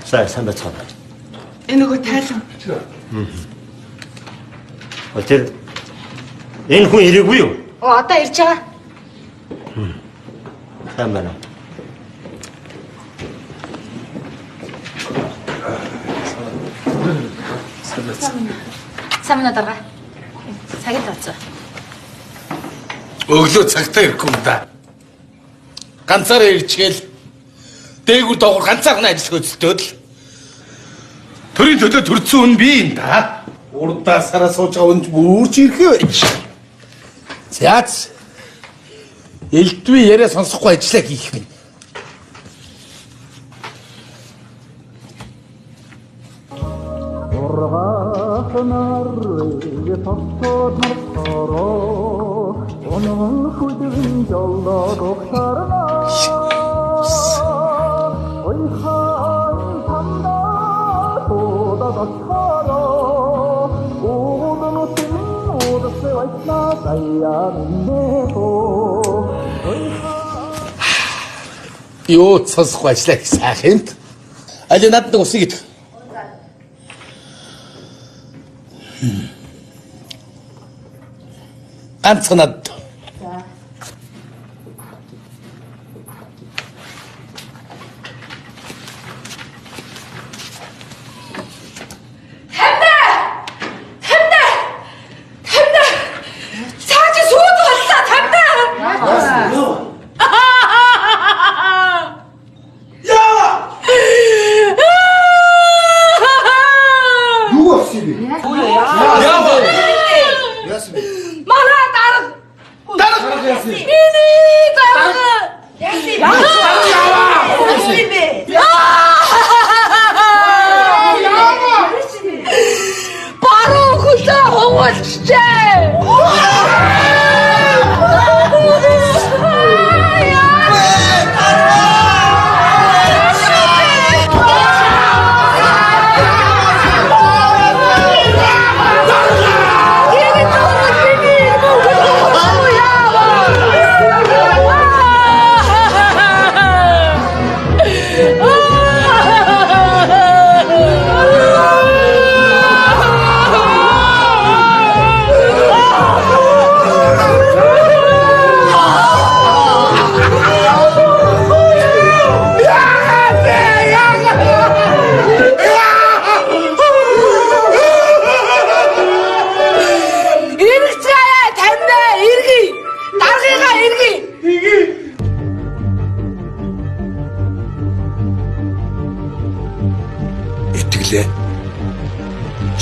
Сайн байцгаана. Энэ нөгөө тайлан. Тэр энэ хүн ирээгүй юу? Одоо ирж байгаа. Сайн байна. Сайн дарга. Цагт болцоо. Өглөө цагтаа ирэхгүй юм да. Ганцаараа ирчихэл дээгүр доогуур ганцаархан ажил хөдөлтөөд л төрийн төлөө төрсөн хүн би юм да. Урдаа сараа сууж байгаа хүн бүрч ирэхээ байж. Зяц. Элдвээ яриа сонсохгүй ажиллаа хийх юм. Юу сонсохгүй ажиллаа гэх сайхан юм. Аль надад нэг усыг идэх. Ганц надад.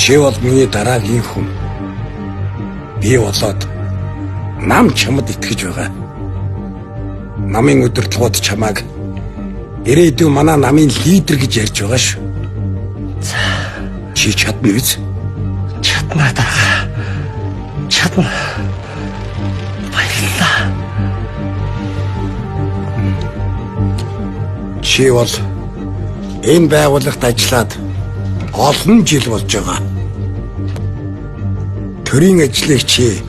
Чи бол миний дараагийн хүн. Би болоод нам чамд итгэж байгаа. Намын удирдлагууд чамааг ирээдүйн манай намын лидер гэж ярьж байгаа шүү. Чи чадна биз? Чадна дарга. Чадна. Баярлалаа. Чи бол энэ байгууллагт ажиллаад олон жил болж байгаа. Төрийн ажлыг чи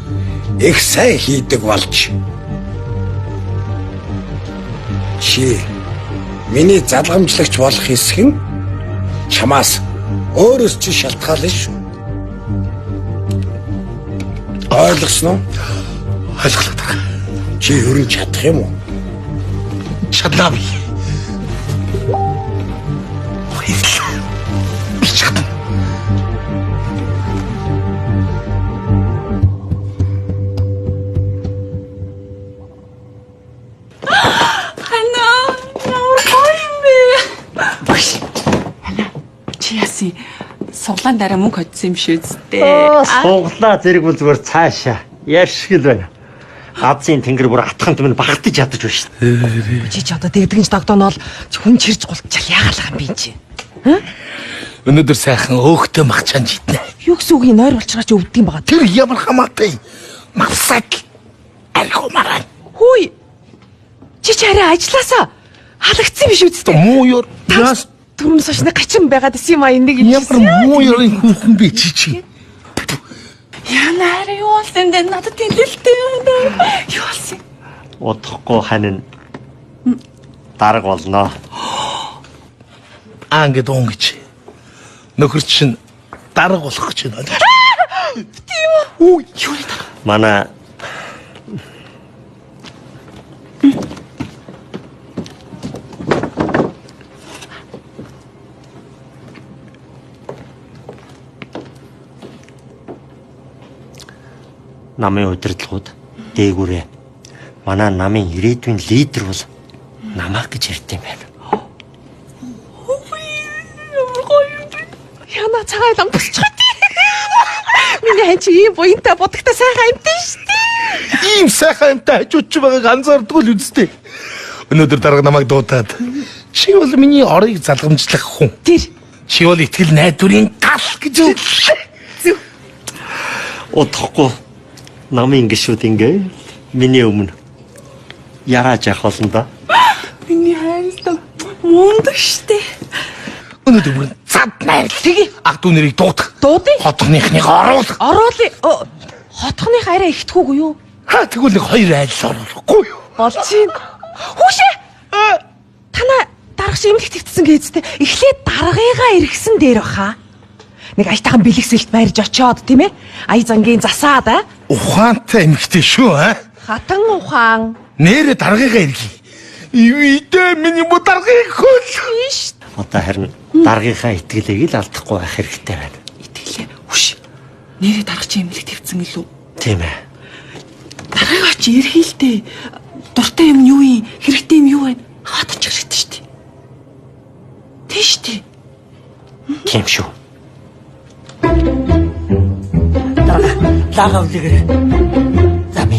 их сайн хийдэг болж. Чи миний залгамжлагч болох хэсэг нь чамаас өөрөөс чи шалтгаална шүү. Ойлгосноо? Ойлголоо. Чи хөрөн чадах юм уу? Чадлаа би. Суглаан дараа мөнгө хоцсон юм шүү дээ. Суглаа зэрэг бол зүгээр цаашаа. Яшгил байна. Газын тэнгэр бүр атханд минь багтаж ядаж байна шүү дээ. Чи одоо дэгдгэнж тогтооно л хүн чирж гултчаал яагаалах юм би чи. Өнөөдөр сайхан өөхтөө махчаан житнэ. Юу гэсэн үг юм нойр болчраач өвддөг юм байгаа. Тэр ямар хамаатай. Мавсаг. Архумараа. Хүй. Чи арай ажилласаа халагдсан биш үсттэй. Муу ёр. Яас түрүүнээс хойш нэг гачин байгаад исэн юм а энийг ямар муу ёрын хүүхэн би чи. Яна юу болсон юм бэ? Надад тэнэлтэй байна. Юу болсон? Удахгүй хань дарга болно. Ингээд уун гэж. Нөхөр чинь дарга болох гэж байна. Тийм үү? Юу нэ? Манай намын удирдлагууд дээгүүрээ манай намын ирээдүйн лидер бол намаа гэж ярьд юм байна. Яна цагаан лам босчиход. Миний хань чи ийм буянтай будагтай сайхан амтай шүү дээ. Ийм сайхан амтай хажууд ч байгааг анзаардгүй л үстэй. Өнөөдөр дарга намайг дуудаад чи бол миний орыг залгамжлах хүн. Тэр Чи бол итгэл найдварын гал гэж үү? Удахгүй намын гişүүд ингээ миний өмнө ярааж явах болно да. Миний хайрлаа. Мундаг штэ. Өнөөдөр бүр цад найр. Тэгээ Ах дүү нэрийг дуудах. дуудъя. Хотхныхныг оруулах. Оруулъя. Хотхоных арай ихтгэхгүй юу? Тэгвэл нэг хоёр айлс оруулахгүй юу? Болж байна. Хүүшээ. Танаа дарагч имлэг твцсэн гэжтэй. Эхлээд даргыгаа эргэсэн дээр баха. Нэг аятайхан бэлгэсэлт барьж очоод тийм ээ. Ая зангийн засаад Ухаантай эмэгтэй шүү хатан ухаан. Нэрэ даргыгаа иргий. Ивидэ миний муу даргыг хөл. Тийш. Одоо харин даргийнхаа итгэлийг л алдахгүй байх хэрэгтэй байна. Итгэлээ. Хүш. Нэрээ дарагч имлэг твцсэн илүү. Тийм ээ. Дараагач ерхийлтэй. Дуртай юм юу юм? Хэрэгтэй юм юу вэ? Хатач хэрэгтэй штэ. Тийш штэ. Тийм шүү. Лагав лигэр. Зами.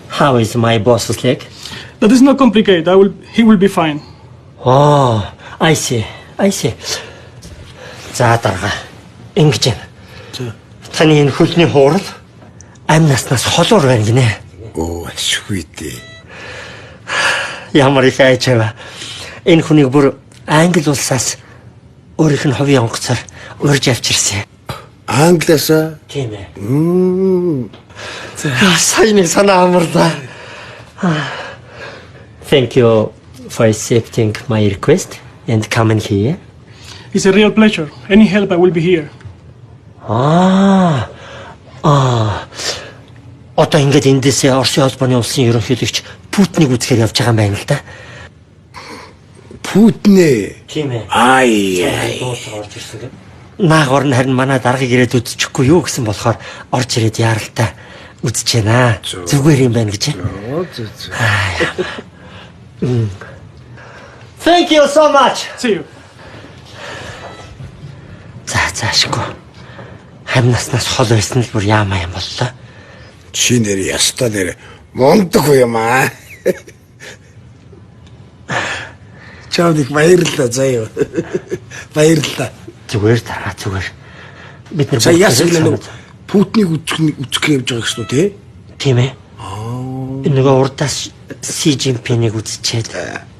How is my boss's leg? That is not complicated. He will be fine. Oh, I see. За дарга. Ингэж байна. Таны энэ хөлний хуурал амь наснаас холуур байна гинэ. Оо, ашгүй дээ. Ямар их айчаа. Энэ хүнийг бүр Англи улсаас өөрийнх нь ховын онгоцоор урьж авчирсан. Англиасаа? Тийм ээ. Сайн санаа амарлаа. Thank you for accepting my request. and come in here? It's a real pleasure. Any help, I will be here. Одоо ингээд эндээсээ Оросын холбооны улсын ерөнхийлөгч Путиныг үзэхээр явж байгаа юм байна л да. Путнэ. Тийм ээ. Ай. Орж ирсэн гэ. Наагор нь харин манай даргаыг ирээд үзчихгүй юу гэсэн болохоор орж ирээд яаралтай үзэж байна. Зүгээр юм байна гэж. Thank you so much. See you. Заашгүй. Харин наснаас хол байсан л бүр яамаа юм боллоо. Чи нэр яста нэр мундаг юм аа. Чамд их баярлалаа заяа. Баярлалаа. Зүгээр дараа зүгээр. Бид нар Сая ясаг нэг Путиныг үзэх явж байгаа гэсэн үү те? Тийм ээ. Нөгөө урдаас Си Жинпинийг үзчихэд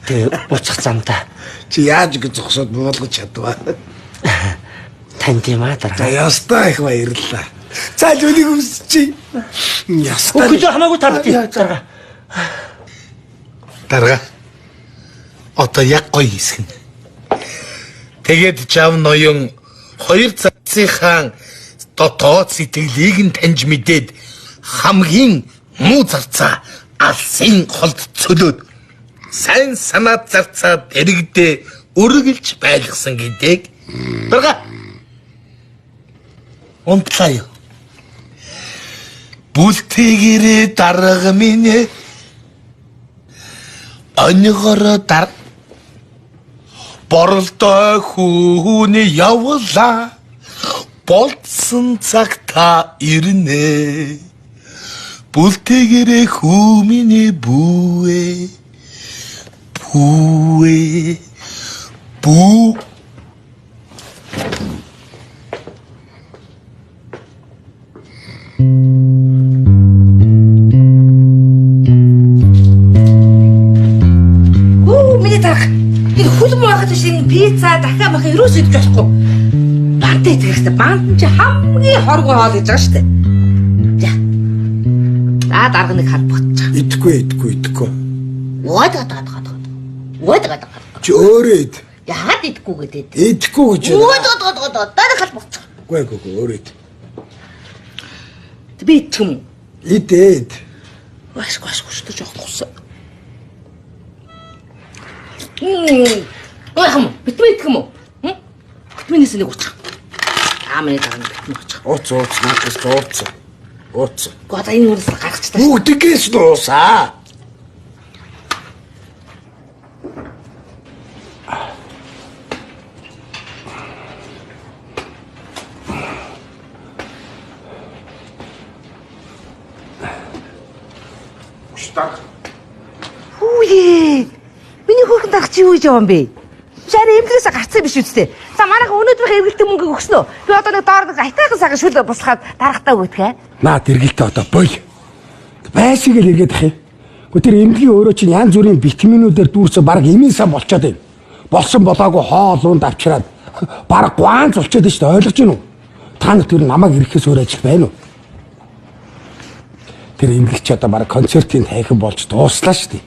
тэгээ буцах замдаа Чи яаж гэж зогсоод буулгаж чадваа. танд юм аа дараа. За яста их баярлалаа. За нүг үзчихье. Яста. Үгүй хамаагүй тавьчих. Дараа. Дарга. Одоо яг гоё хийсгэн. Тэгээд жав ноён хоёр цацынхаа дотоод сэтгэлийг нь таньж мэдээд хамгийн муу зарцаа алсын холд цөлөөд сайн санаад зарцаад эрэгдээ өргөлж байлгасан гэдэг. Дарга. Онцлаа. Бүлтгэрээ дарга минь онёгоро дар боролдоо хүүний явлаа болцсон цагта ирнэ бүлтгэрээ хүү минь бүүе бүү Миний дарга. Тэр хөл махад шиг пицца дахиад мах юус идэж болохгүй. Бант идэх бант чи хамгийн хоргоо хоол гэж байгаа шүү дээ. За. За дарга нэг хад ботчих. Идэхгүй. Уйд. Чи өөрөө ид. Яагаад идэхгүй гэдэг. Идэхгүй гэж. Уйд. Дарга хад ботчих. Үгүй өөрөө ид. Би идэх юм. Идээд. Ашгүй шүү дээ жоох тусаа. Ой хам, битмээ идэх юм уу? Битмээс нэг уцах. Миний дараа нь битмээ уцах. Ууц надаас ууц. Гоо энэ нүрээс гаргач та. Бүгдгээс дуусаа. Хүүе. Миний хүүхэн дарах чи юу гэж яваа юм бэ? Шаарэ эмнэлээс гарцсан биш үстэй. За манайха өнөөдрийнхээ эвгэлтэн мөнгөийг өгснө үү? Би одоо нэг доор нэг айтайхан сага шүл буслахад дарахтаа өгдөг. Наа тэргэлтэй одоо бол. Байшиг л эргээд ах юм. Гэхдээ тэр эмнэлгийн өөрөө чинь янз бүрийн витаминуудаар дүүрсэн баг эмийн сан болчиход байна. Болсон болоогүй хоол унд авчираад баг гуанц болчиход байна шүү дээ. Ойлгож байна уу? Та нар тэр намайг ирэхээс өөр ажил байна уу? Тэр эмнэлч одоо баг концертын тайхан болж дууслаа шүү дээ.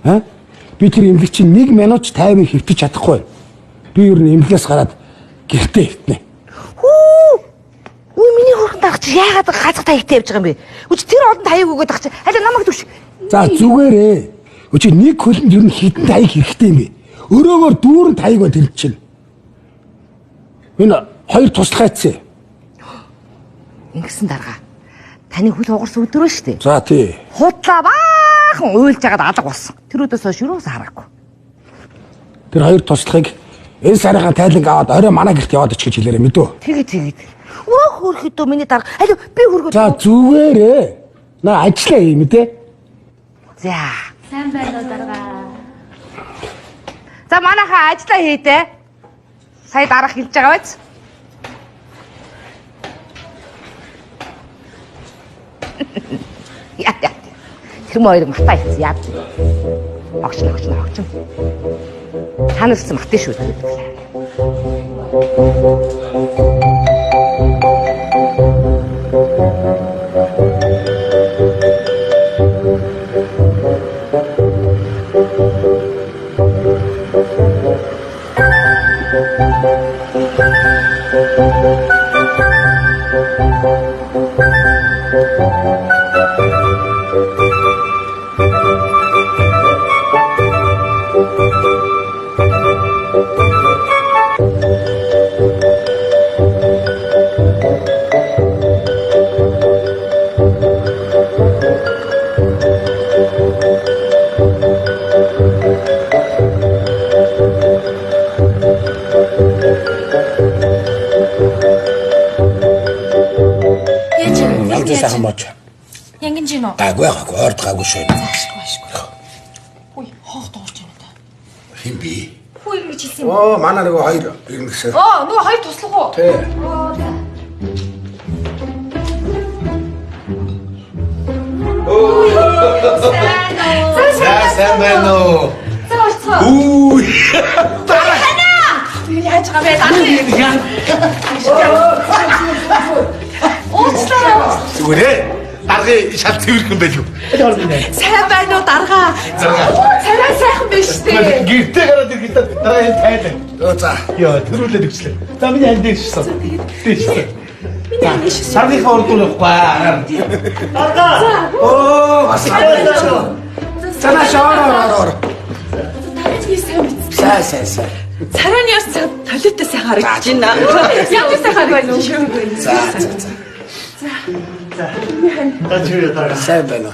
Аа? Би тэр эмнэлэг чинь 1 минут тайван хэвтэж чадахгүй. Би ер нь эмнэлгээс гараад гэртээ хитнэ. Үгүй миний хүүхэн дарах чи яагаад газар таягтай явж байгаа юм бэ? Үгүй тэр олон таяг өгөөд ах чи аль намайг төвш. За зүгээрээ. Үгүй нэг хөлөнд ер нь хитэн таяг хэрэгтэй юм бэ? Өрөөгөр дүүрэн таяг ба тэр чинь. Энэ хоёр туслахайцсан. Ингэсэн дарга. Таны хөл хугарсан өдрөө шүү дээ. За тий. Худлаа баахан уйлж агаад алга болсон. Тэр өдөөс хойш юусаа хараагүй. Тэр хоёр туслахыг энэ сарынхаа тайланг аваад орой манай гэрт яваад очих гэж хэлээрэй мэдөө. Тэгээд. Өө хөрхөдөө миний дарга. Аль би хөргөд. За зүгээрээ. Наа ажиллаа юм мэдээ. За. Сайн байна уу дарга. За манайхаа ажиллаа хийдэ. Сая дарах хэлж байгаа биз? Яа. Тэр мөрөг матаа хийсэн яа. Огч. Ханарсан матаа шүү дээ. Сайхан бооч. Янгин жин үү? Гайгүй ордгаагүй шүү. Ашгүй. Ой, хоох дуурч байна да. Хин би. Хүү ингэж хэлсэн юм. Оо, манай нөгөө хоёр ирнэ гэсэн. Нөгөө хоёр туслах уу? Тий. Сайн байна уу? Цаашаа. Үу. Яаж байгаа бэ? Уучлаарай. Зүгээр. Даргын шал цэвэрхэн байл юу? Сайн байна уу дарга? Царай сайхан байна шүү дээ. Гэртээ гараад ирэхэд даргын тайлаа. Оо за. Яа, тэрүүлээд өгчлээ. За миний анд дэвшсэн. Дэвшсэн. Миний анд дэвшсэн. Сарныхаа урдуулах ба. Дарга. Оо, асаа. Цана шоор. Сайн. Царайны яс толиотой сайхан харагдаж байна. Ямар сайхан байна уу? За. Тачгүй дарга. Сайн байна.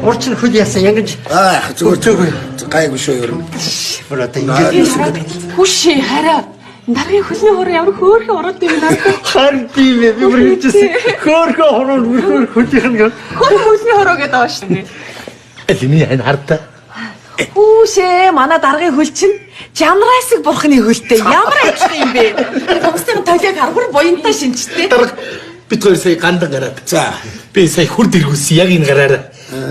Урч нь хөл яасан янгаж. Зүгээр. Гайгүй шүү ер нь. Бүр одоо ингэж Хүшээ хараа. Даргын хөлний хор ямар хөөрхөн ороод юм надад. харин тийм ээ би бүр хэлжсэн. Хөөрхөн хорон бүр хөлийнх нь. Хөлний хороо гэдэг аа шүү дээ. Элими ань хардаа. Хүүшээ манай даргын хөл чинь Жамраасыг бурхны хөлтэй ямар ажиг юм бэ? Томсгийн толиог харгур буянтаа шинжтэй. Дарга бид хоёр сая гандан гараад. За. Би сая хүрд иргүүлсэн яг энэ гараараа.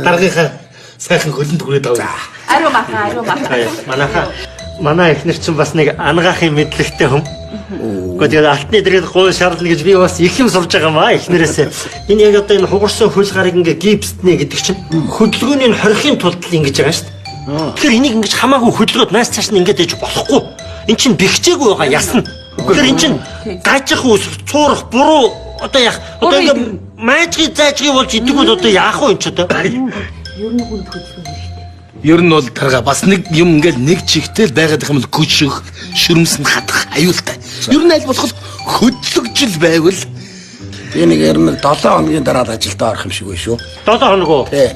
Даргынхаа сайхан хөлөнд хүрээд авъя. Ариу махаа. Манай эхнэр чинь бас нэг ангаахын мэдлэгтэй хүм. Гэхдээ алтны дэргэд гой шаарлна гэж би бас их юм сурж байгаа маа эхнэрээсээ. Энэ яг одоо энэ хугарсан хөл гарыг ингээ гипстнэ гэдэг чинь хөдөлгөөний хорихын тулд л ингэж байгаа шүү дээ. Тэгэхээр энийг ингэж хамаагүй хөдөлгөөд нааш цааш нь ингэж ээж болохгүй. Эн чинь бэхжээгүй байгаа ясна. Тэгэхээр эн чинь гажих ус цуурах буруу одоо яах одоо ингээ майжгийн заажгийн болж идэхгүй одоо яах вэ эн ч одоо. Ер нь бол тарга бас нэг юм ингээл нэг чигтэл байгаад их юм л гүших, шүрмсэнд хатах аюултай. Ер нь аль болох хөдлөгжил байвал Би нэг ер нь 7 хоногийн дараа ажилдаа орох юм шиг байна шүү. 7 хоног уу? Тий.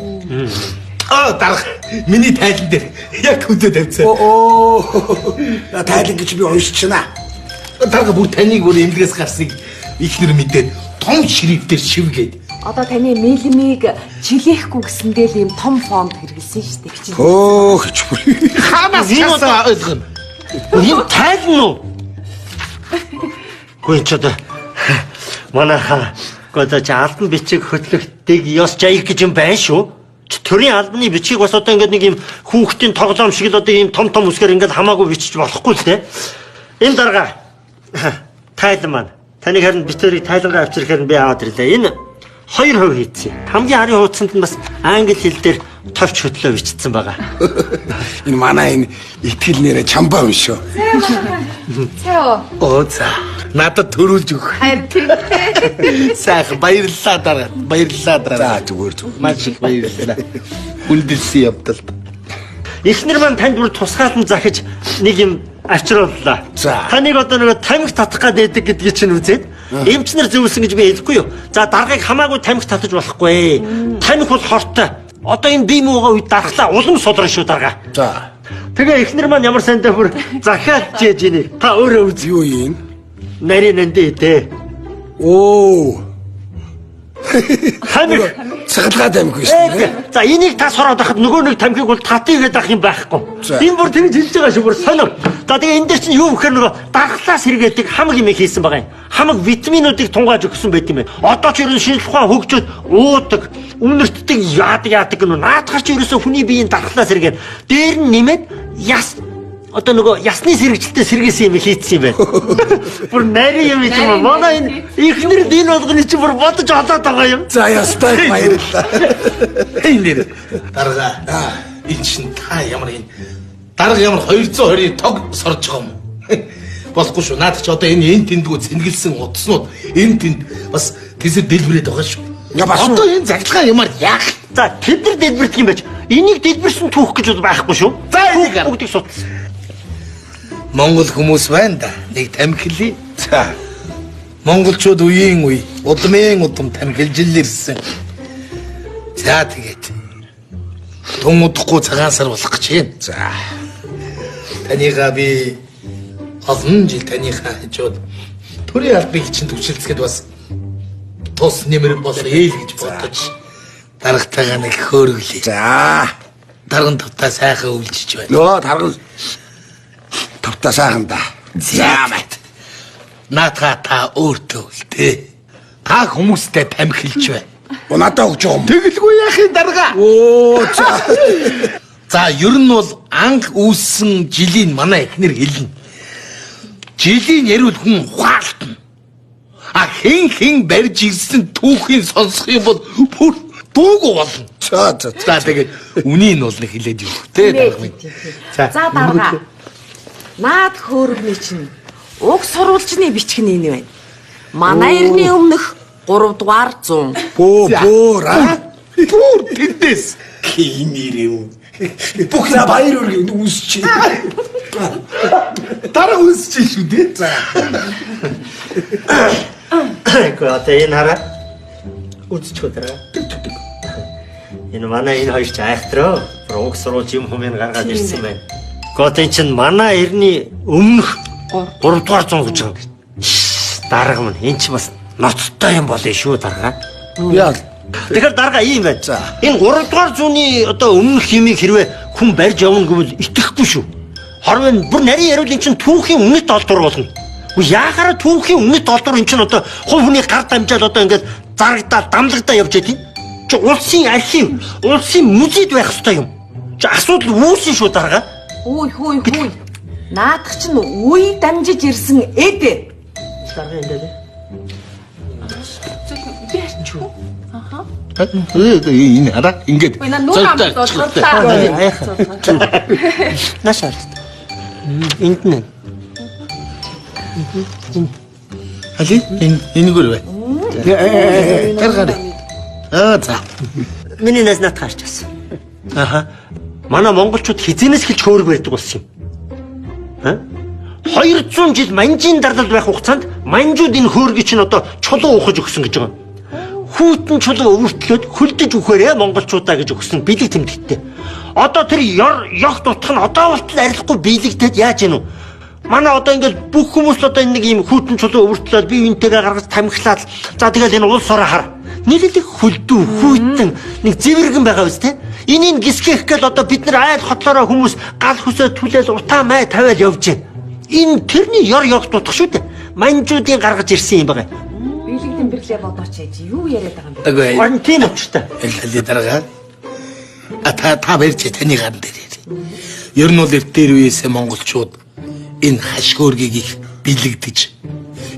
дарга миний тайлан дээр яг хөдөө тавьцаа. Тайлан гэж би уншчихна. Дарга бүр таныг бүр эмнэлгээс гарсныг ихнэр мэдээд том ширэг дээр шивгээд. Одоо таны мэлмиг жилээхгүй гэсэндээ л ийм том фонд хэрэгэлсэн шүү дээ. Хөөх ч бүр. Ханаас часаа ойлгоно. Энэ тайлан уу? Гүн ч одоо манайха одоо албан бичиг хөтлөгдөг ёс жаяг гэж юм байна шүү. Төрийн албаны бичиг бас одоо ингээд нэг юм хүүхдийн тоглоом шиг л одоо ийм том үсгээр ингээд хамаагүй бичиж болохгүй л дээ. Энэ дарга тайлан маань таныг харин битэрийг тайлангаа авчирхээр би аваад ирлээ. Энэ 2% хийцээ. Хамгийн харийн хуудсанд нь бас англи хэл дээр товч хөтлөө бичсэн байгаа. Энэ манай энэ итгэл нэрэ чамбаа юм шүү. Цаа. Оо за. Надад төрүүлж өг. Сайхан баярлалаа дарга. Баярлалаа дарга. За зүгээр. Маш их баярлалаа. Хүндэлсэн явдал. Эхнэр маань танд бүр тусгаалan захиж нэг юм авчрууллаа. За. Таныг одоо нэг тамхи татах гэдэг гэдгийг чинь үзээд эмчнэр зөвлөсөн гэж би хэлэхгүй юу. За даргаыг хамаагүй тамхи татаж болохгүй. Тамхи бол хортой. Одоо энэ бие муугаа үед дархлаа улам сулрна шүү дарга. За. Тэгээ эхнэр маань ямар сайнтай бүр захиад жээж ийн. Та өөрөө үз. Юу юм? Нарийн нандэ дээ. Оо. Тамхи Цаглаад амгүй шүү. За энийг та сураад байхад нөгөө нэг тамхиг бол татыг гэдэг ах юм байхгүй. Энэ бүр тэгж хэлж байгаа шүү бүр сонио. За тэгээ энэ дээр чинь юу гэхээр нөгөө дархлаас сэргээдэг хамаг юм хийсэн байгаа юм. Хамаг витаминуудыг тунгааж өгсөн байт юм байна. Одоо ч ерөн шинжлэх ухаан хөгжөөд уудаг, үнэртдэг яадаг гэнэ. Наадахар ч ерөөсөө хүний биеийн дархлаас сэргээд дээр нь нэмээд яс одоо нөгөө ясны сэргэгчлээ сэргээсэн юм хийцсэн юм байна. Бүр нарийн юм юм. Манай энэ ихнэр энэ болгоны чинь бүр бодож олоод байгаа юм. За ястай баярлалаа. Энэ нэр дарга. Энэ шин та ямар энэ дарга ямар 220-ийн тог сорж байгаа юм. болохгүй шүү. Наад чи одоо энэ тэндгүү цэнгэлсэн утаснууд энэ тэнд бас тэсэр дэлбэрээд байгаа шүү. Ингээ бас Одоо энэ загталгаа юмар яах? За тэд нар дэлбэрдэг юм байж. Энийг дэлбэрсэн түүх гэж бол байхгүй шүү. За энийг ар. Бүгдийг судалсан. Монгол хүмүүс байна да. Нэг тамхилий. За. Монголчууд үеийн үе удмын удам тамхилжил ирсэн. За тэгээд тун удахгүй цагаан сар болох гэж байна. За. Танийгаа би олон жил танийхаа хажууд төрийн албыг чинь төвшилцгээд бас тус нэмэр болоо ээл гэж бодож дарагтайгаа нэг хөөргөлээ. За. Дарган тавтаа сайхан өвлжиж байна. Нөө таргал тавтаа сайхан да. За мэт. Наатаа та өөртөө үлдээ. Та хүмүүстэй тамхилж байна. Надад өгч байгаа юм. Тэгэлгүй яахын дарга. Оо за. За ер нь бол анх үүссэн жилийн манай эхнэр хэлнэ. Жилийн ярил хүн ухаалтна. А хин барьж ирсэн түүхийн сонсох юм бол бүр дуугүй болно. За. За тэгээд үнийг нь бол нэг хэлээд юу те дарга минь. За дарга. Наад хөөргөний чинь уг сурвалжны бичгэн энэ байна. Манай эртний өмнөх 3 дугаар 100. Бөөр аа. Бүр тэндээс Кинэрээ. Бүх на баяр үргэлж үүсч. дараа үүсэж шүү дээ. За. Гэхдээ одоо энэ хараа. Үзчих өдрөө. Энэ манай энэ хоёр ч айхтраа. Уг сурвалж юм хүмүүс гаргаад ирсэн байна. Гэхдээ энэ чинь манай эртний өмнөх 3 дугаар 100 гэж байгаа юм. Дарга мань энэ чинь бас ноцтой юм болоо шүү дарга. Яа. Тэгэхээр дарга ийм байна. За. Энэ 3 дугаар зууны одоо өмнөх хэмийг хэрвээ хүн барьж явна гэвэл итгэхгүй шүү. Харин бүр нарийн яриул эн чинь түүхийн үнэт олдвор болно. Яахаараа түүхийн үнэт олдвор эн чинь одоо хувь хүний гар дамжаад одоо ингээд зарагдаад дамлагдаа явж байгаа тийм. Чи улсын архив, улсын музейд байх ёстой юм. Чи асуудал үүсэн шүү дарга. Хүй. Наадах чинь үе дамжиж ирсэн эд. Дарга энэ дээ. Би арчгүй. Аха. Энэ хараа ингээд. Ой, нүүр амт боллоо. Нашаар. Энд нэ. Хали энэ гөр бай. Таргаар. За. Миний нас над харж байсан. Аха. Манай монголчууд хизэнээс хэлж хөөрөг байдаг болсон юм. 200 жил манжийн дарлал байх хугацаанд манжууд энэ хөөргийг чинь одоо чулуу ухаж өгсөн гэж байгаа. Хүйтэн чулуу өвөртлөөд хөлдөж өгөхөөрэй монголчуудаа гэж өгсөн бэлэг тэмдэгтээ. Одоо тэр ёх дутх нь одоо болтол арилахгүй бэлэгдэд яаж гинү? Манай одоо ингээд бүх хүмүүс одоо энэ нэг юм хүйтэн чулуу өвөртлөөд бие биентэйгээ гаргаж тамхилаад за тэгэл энэ улс ороо хар. Нийлэлэг хөлдөө хүйтэн нэг зэвэргэн байгаа биз тэ? Энийг гисгэх гээл одоо бид нар айл хотлороо хүмүүс гал хүсээ түлээл утаа май тавиал явж байна. Энэ тэрний ёх дутх шүү дээ. Манжуудын гаргаж ирсэн юм байгаа. Бэлэг тэмдэглээ бодооч яа. Юу яриад байгаа юм бэ? Агүй. Орон тийм учраас. Элхали дарга. Та барьж таны гар дээр. Ер нь бол эртээр үеэсээ монголчууд энэ хашгөөргийг их бэлэгдэж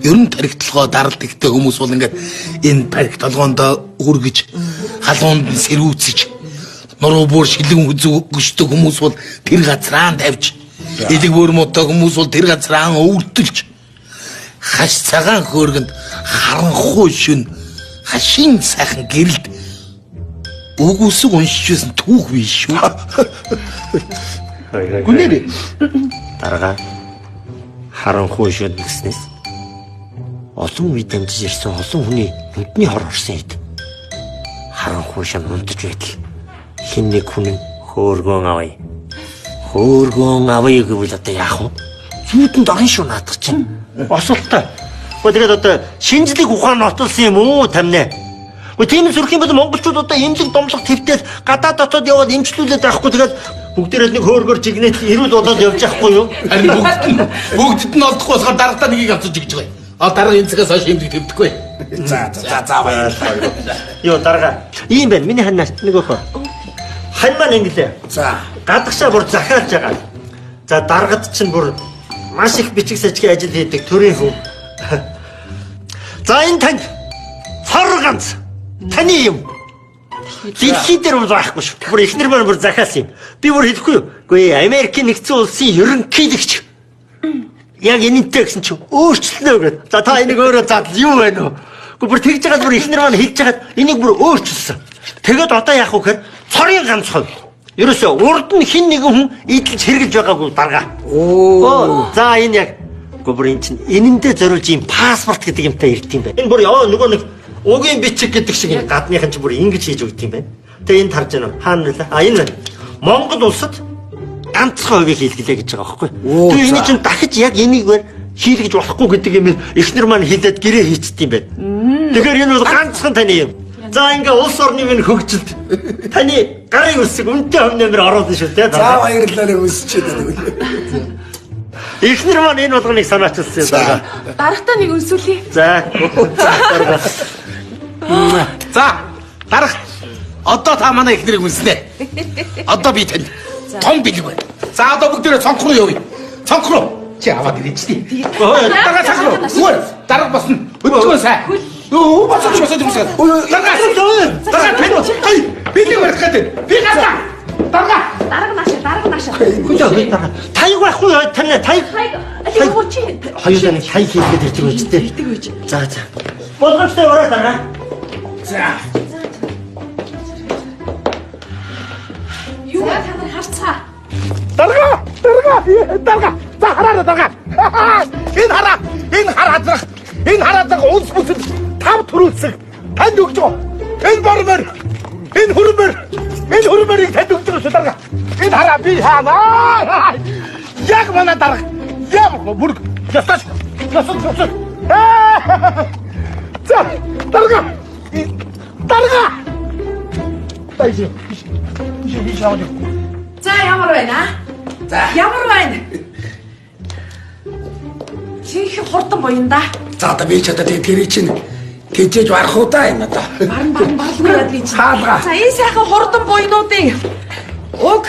ер нь тархитлогоо даралдагтай хүмүүс бол ингээд энэ тархи толгоондоо үргэж халуунд нь сэрүүцэж нуруу бүр шилэн гүшдэг хүмүүс бол тэр газраа тавьж элэг бөрмөтэй хүмүүс бол тэр газраа өвөртөлж хаш цагаан хөөргөнд харанхуй шүн хашийн сайхан гэрэлд үг үсэг уншижсэн түүх биш шүү. Гүнэрээ Дарга харанхуй шүн гэснээс олон үе дамжиж ирсэн олон хүний нүдний хор орсон хэд харанхуй шүн унтж байтал хин нэг хүн хөөргөн авъя. Хөөргөн авъя гэвэл одоо яах вэ? Зүйтэнд орно шүү наадах чинь. Осолтой. Тэгээд одоо шинжлэх ухаан нотолсон юм уу тамнаа? Тийм зүрх юм бол монголчууд одоо эмнэлэг домлох твтээд гадаад дотоод яваад эмчлүүлээд байхгүй тэгээд бүгдээрээ нэг хөөргөөр жигнээд ирүүл болоод явж байхгүй юу? харин бүгдд нь олдохгүй болохоор дарагтаа нэгийг авчиж гэж байгаа юм. Дарга энэ цагаас хойш эмнэлэг твдэхгүй. За баяр. Йоо дарга. Ийм байна. Миний ханаас нөгөөхөө. Хань маань ингэлээ. За. Гадагшаа бүр захиалж байгаа. За даргад чинь бүр маш их бичиг сажгийн ажил хийдэг төрийн хүн. За энэ тань фор ганц таны юм. Дэлхий дээр бол байхгүй шүү. Бүр ихнэр маань бүр захиалсан юм. Би бүр хэлэхгүй юу? Үгүй Америкийн нэгдсэн улсын ерөнхийлөгч. яг энэнтэй гэсэн чи өөрчлөлөө гэдэг. За та энийг өөрөө задал юу байна вэ? Гэхдээ бүр тэгж байгаа бүр ихнэр маань хэлж хагаад энийг бүр өөрчилсөн. Тэгээд одоо яах вэ гэхээр цорын ганц хувь. Ерөөсөө урд нь хин нэгэн хүн идэлж хэрглэж байгаагүй дарга. Оо. За энэ яг бүр энэ чинь энэндээ зориулж ийм паспорт гэдэг юмтай ирд юм байна. Энэ бүр яа нөгөө нэг угийн бичиг гэдэг шиг энэ гадныхан чинь бүр ингэж хийж өгд юм байна. Тэгээ энд харж байна уу? Хаана нэлээ? А энэ байна. Монгол улсад ганцхан хувийг хийлгэлээ гэж байгаа байхгүй. Тэгээ энэ чинь дахиж яг энийг хийлгэж болохгүй гэдэг юм ихнэр маань хэлээд гэрээ хийцдэг юм байна. Тэгэхээр энэ бол ганцхан таны юм. За ингээ улс орны минь хөгжилд таны гарын үсэг үнэтэй хөв нэмэр оруулна шүү дээ. За баярлалаа өсчээд байна. Ихнэр маань энэ болгоныг санаачилсан юм байна. Дарагтаа нэг өнсүүлье. За. За дарах. Одоо та манай ихнэрийг үнснэ. Одоо би танд том бэлэг байна. За одоо бүгдээрээ цонх руу явъя. Цонх руу. Чи аваад ирээч тий. Дараа цонх руу. Зүгээр. Дарга босно. Өдгөө сайн. Оо бацаач юмсаа. Дарга тань. Хай. Бэлэг барих гэдэг. Би гасаа. Дарга. Дарга наашаа. Хөөе дарга. Таяг байхгүй тань таяг. Юу чи? Хоёулаа нэг хай хийгээд ирдэг байж тээ. Ирдэг байж. За за. Болгоомжтой ороо дарга. За. Юу та нар харцгаа. Дарга. За хараа дарга. Энэ хараа. Энэ хараадаг улс бүтэд тав төрүүлсэг танд өгч байгаа. Энэ бормор. Энэ хөрмөрийг танд өгч байгаа шүү дарга. Энэ хараа би хаана? Яг манай дарга. Яг бүрг. Ясташ. За дарга. Тайжи. За ямар байна? За. Ямар байна? Чи хурдан боён да. За одоо би ч одоо тэр чинь тэжээж барах уу да энэ одоо. Баран яд би чи. Хаалга. За энэ сайхан хурдан боёнуудын уг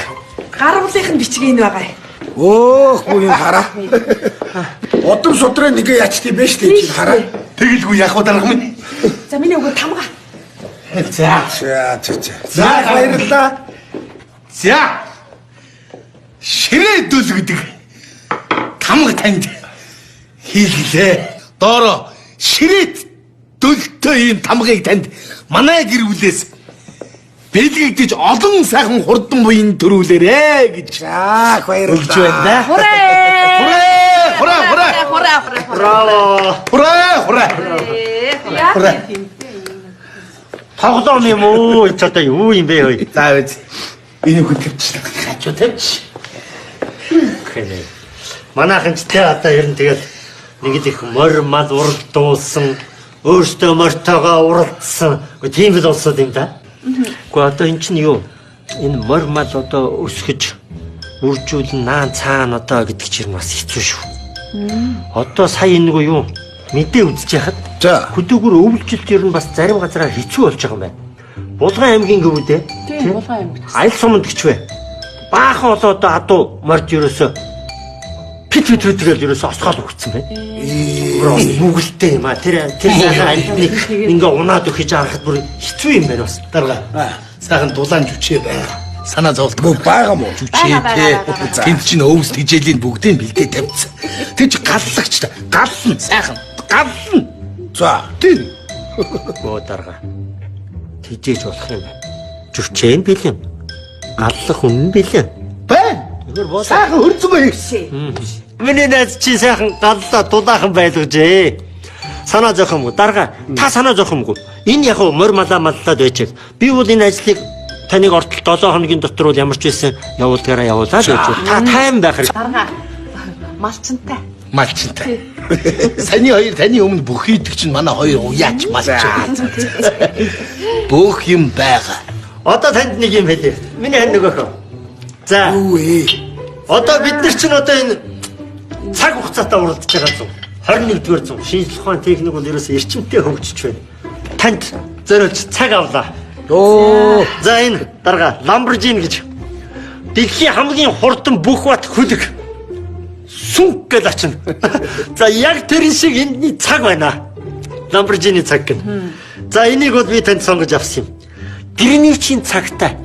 гарвлынх нь бичгийн байгаа. Өөх бүү юм хараа. Удам судраа нэгэ ячт юм бэ штэ чи хараа. Тэгэлгүй яг дарга минь. За миний өгөө тамга. За. За баярлалаа. За. Ширээдүүл гэдэг тамга танд хийлээ. Доороо ширээд дөлтөө ийм тамгыг танд манай гэр бүлээс бэлгэгдэж олон сайхан хурдан буян төрүүлээрэ гэж Баярлалаа. өгч байна да. Хура. Тоглоом юм уу? Ч одоо юу юм бэ хөөе? За үз. Энэ хөтөвчлэг хачуу тавьчих. Хэнэ. Манайхан ч тэ одоо ер нь тэгэл нэг их морь мал уралдуулсан, өөртөө мортогоо уралдсан. Тийм л улсууд юм да. Гэхдээ одоо эн чинь юу? Энэ морь мал одоо өсгөж үржүүлэн наан цаана одоо гэдэг чинь бас хэцүү шүү. Одоо сая энэгүй юу? Мэдээ үзэж яхад За. хөдөөгөр өвлжилт ер нь бас зарим газараа хэцүү болж байгаа юм байна. Булган аймгийн гүвдээ. Тийм Булган аймагт. Айл суманд гिचвэ. Баахан одоо адуу морд ерөөсө тэгэл ерөөсө осгоод өгцөн байна. Нүгэлтэй юм а. Тэр сайхан амьтныг ингээ унаад өгч харахад бүр хэцүү юм байна бас. Дарга. Сайхан дулаан жүчээ байна. Санаа зовлтгүй Бага мó. жүчээ тий. Тэнд чинь өвс тижээлийн бүгдийг бэлдээ тавьчихсан. Тэг чи галлагч та. Галлан сайхан. Галлан. За. Тий. Гоо дарга. Тижээж болох юм байна. Жүчээ нь бэлэн. Галлах үнэн бэлэн. Байна. Сайхан хөрцгөө хийсэн. Миний найз чи сайхан галлаа дулаахан байлгажээ. Санаа зовх юмгүй. Дарга та санаа зовх юмгүй. Энэ яг морь малаа маллаад байж. Би бол энэ ажлыг таныг ортол 7 хоногийн дотор бол ямар ч байсан явуулгаараа явуулаад байж. Та тайм байх хэрэг. Дарга малчинтай. Малчинтай. Саний хоёр таны өмнө бүх хийдэг чинь манай хоёр уяач малч. Бүх юм байгаа. Одоо танд нэг юм хэлье. Миний хань нөгөөхөө. За. Үе. Одоо бид нар чинь одоо энэ цаг хугацаатай уралдаж байгаа зүг. 21-р зуун шинжлэх ухааны техник бол ерөөсөө эрчимтэй хөгжиж байна. Танд зориулж цаг авлаа. Оо. За энэ дарга Lamborghini гэж дэлхийн хамгийн хурдан бүх бат хөлөг сүнг гэж ачна. За яг тэр шиг энэний цаг байна. Lamborghini цаг гэнэ. За энийг бол би танд сонгож авсан юм. Гэрнийчийн цагтай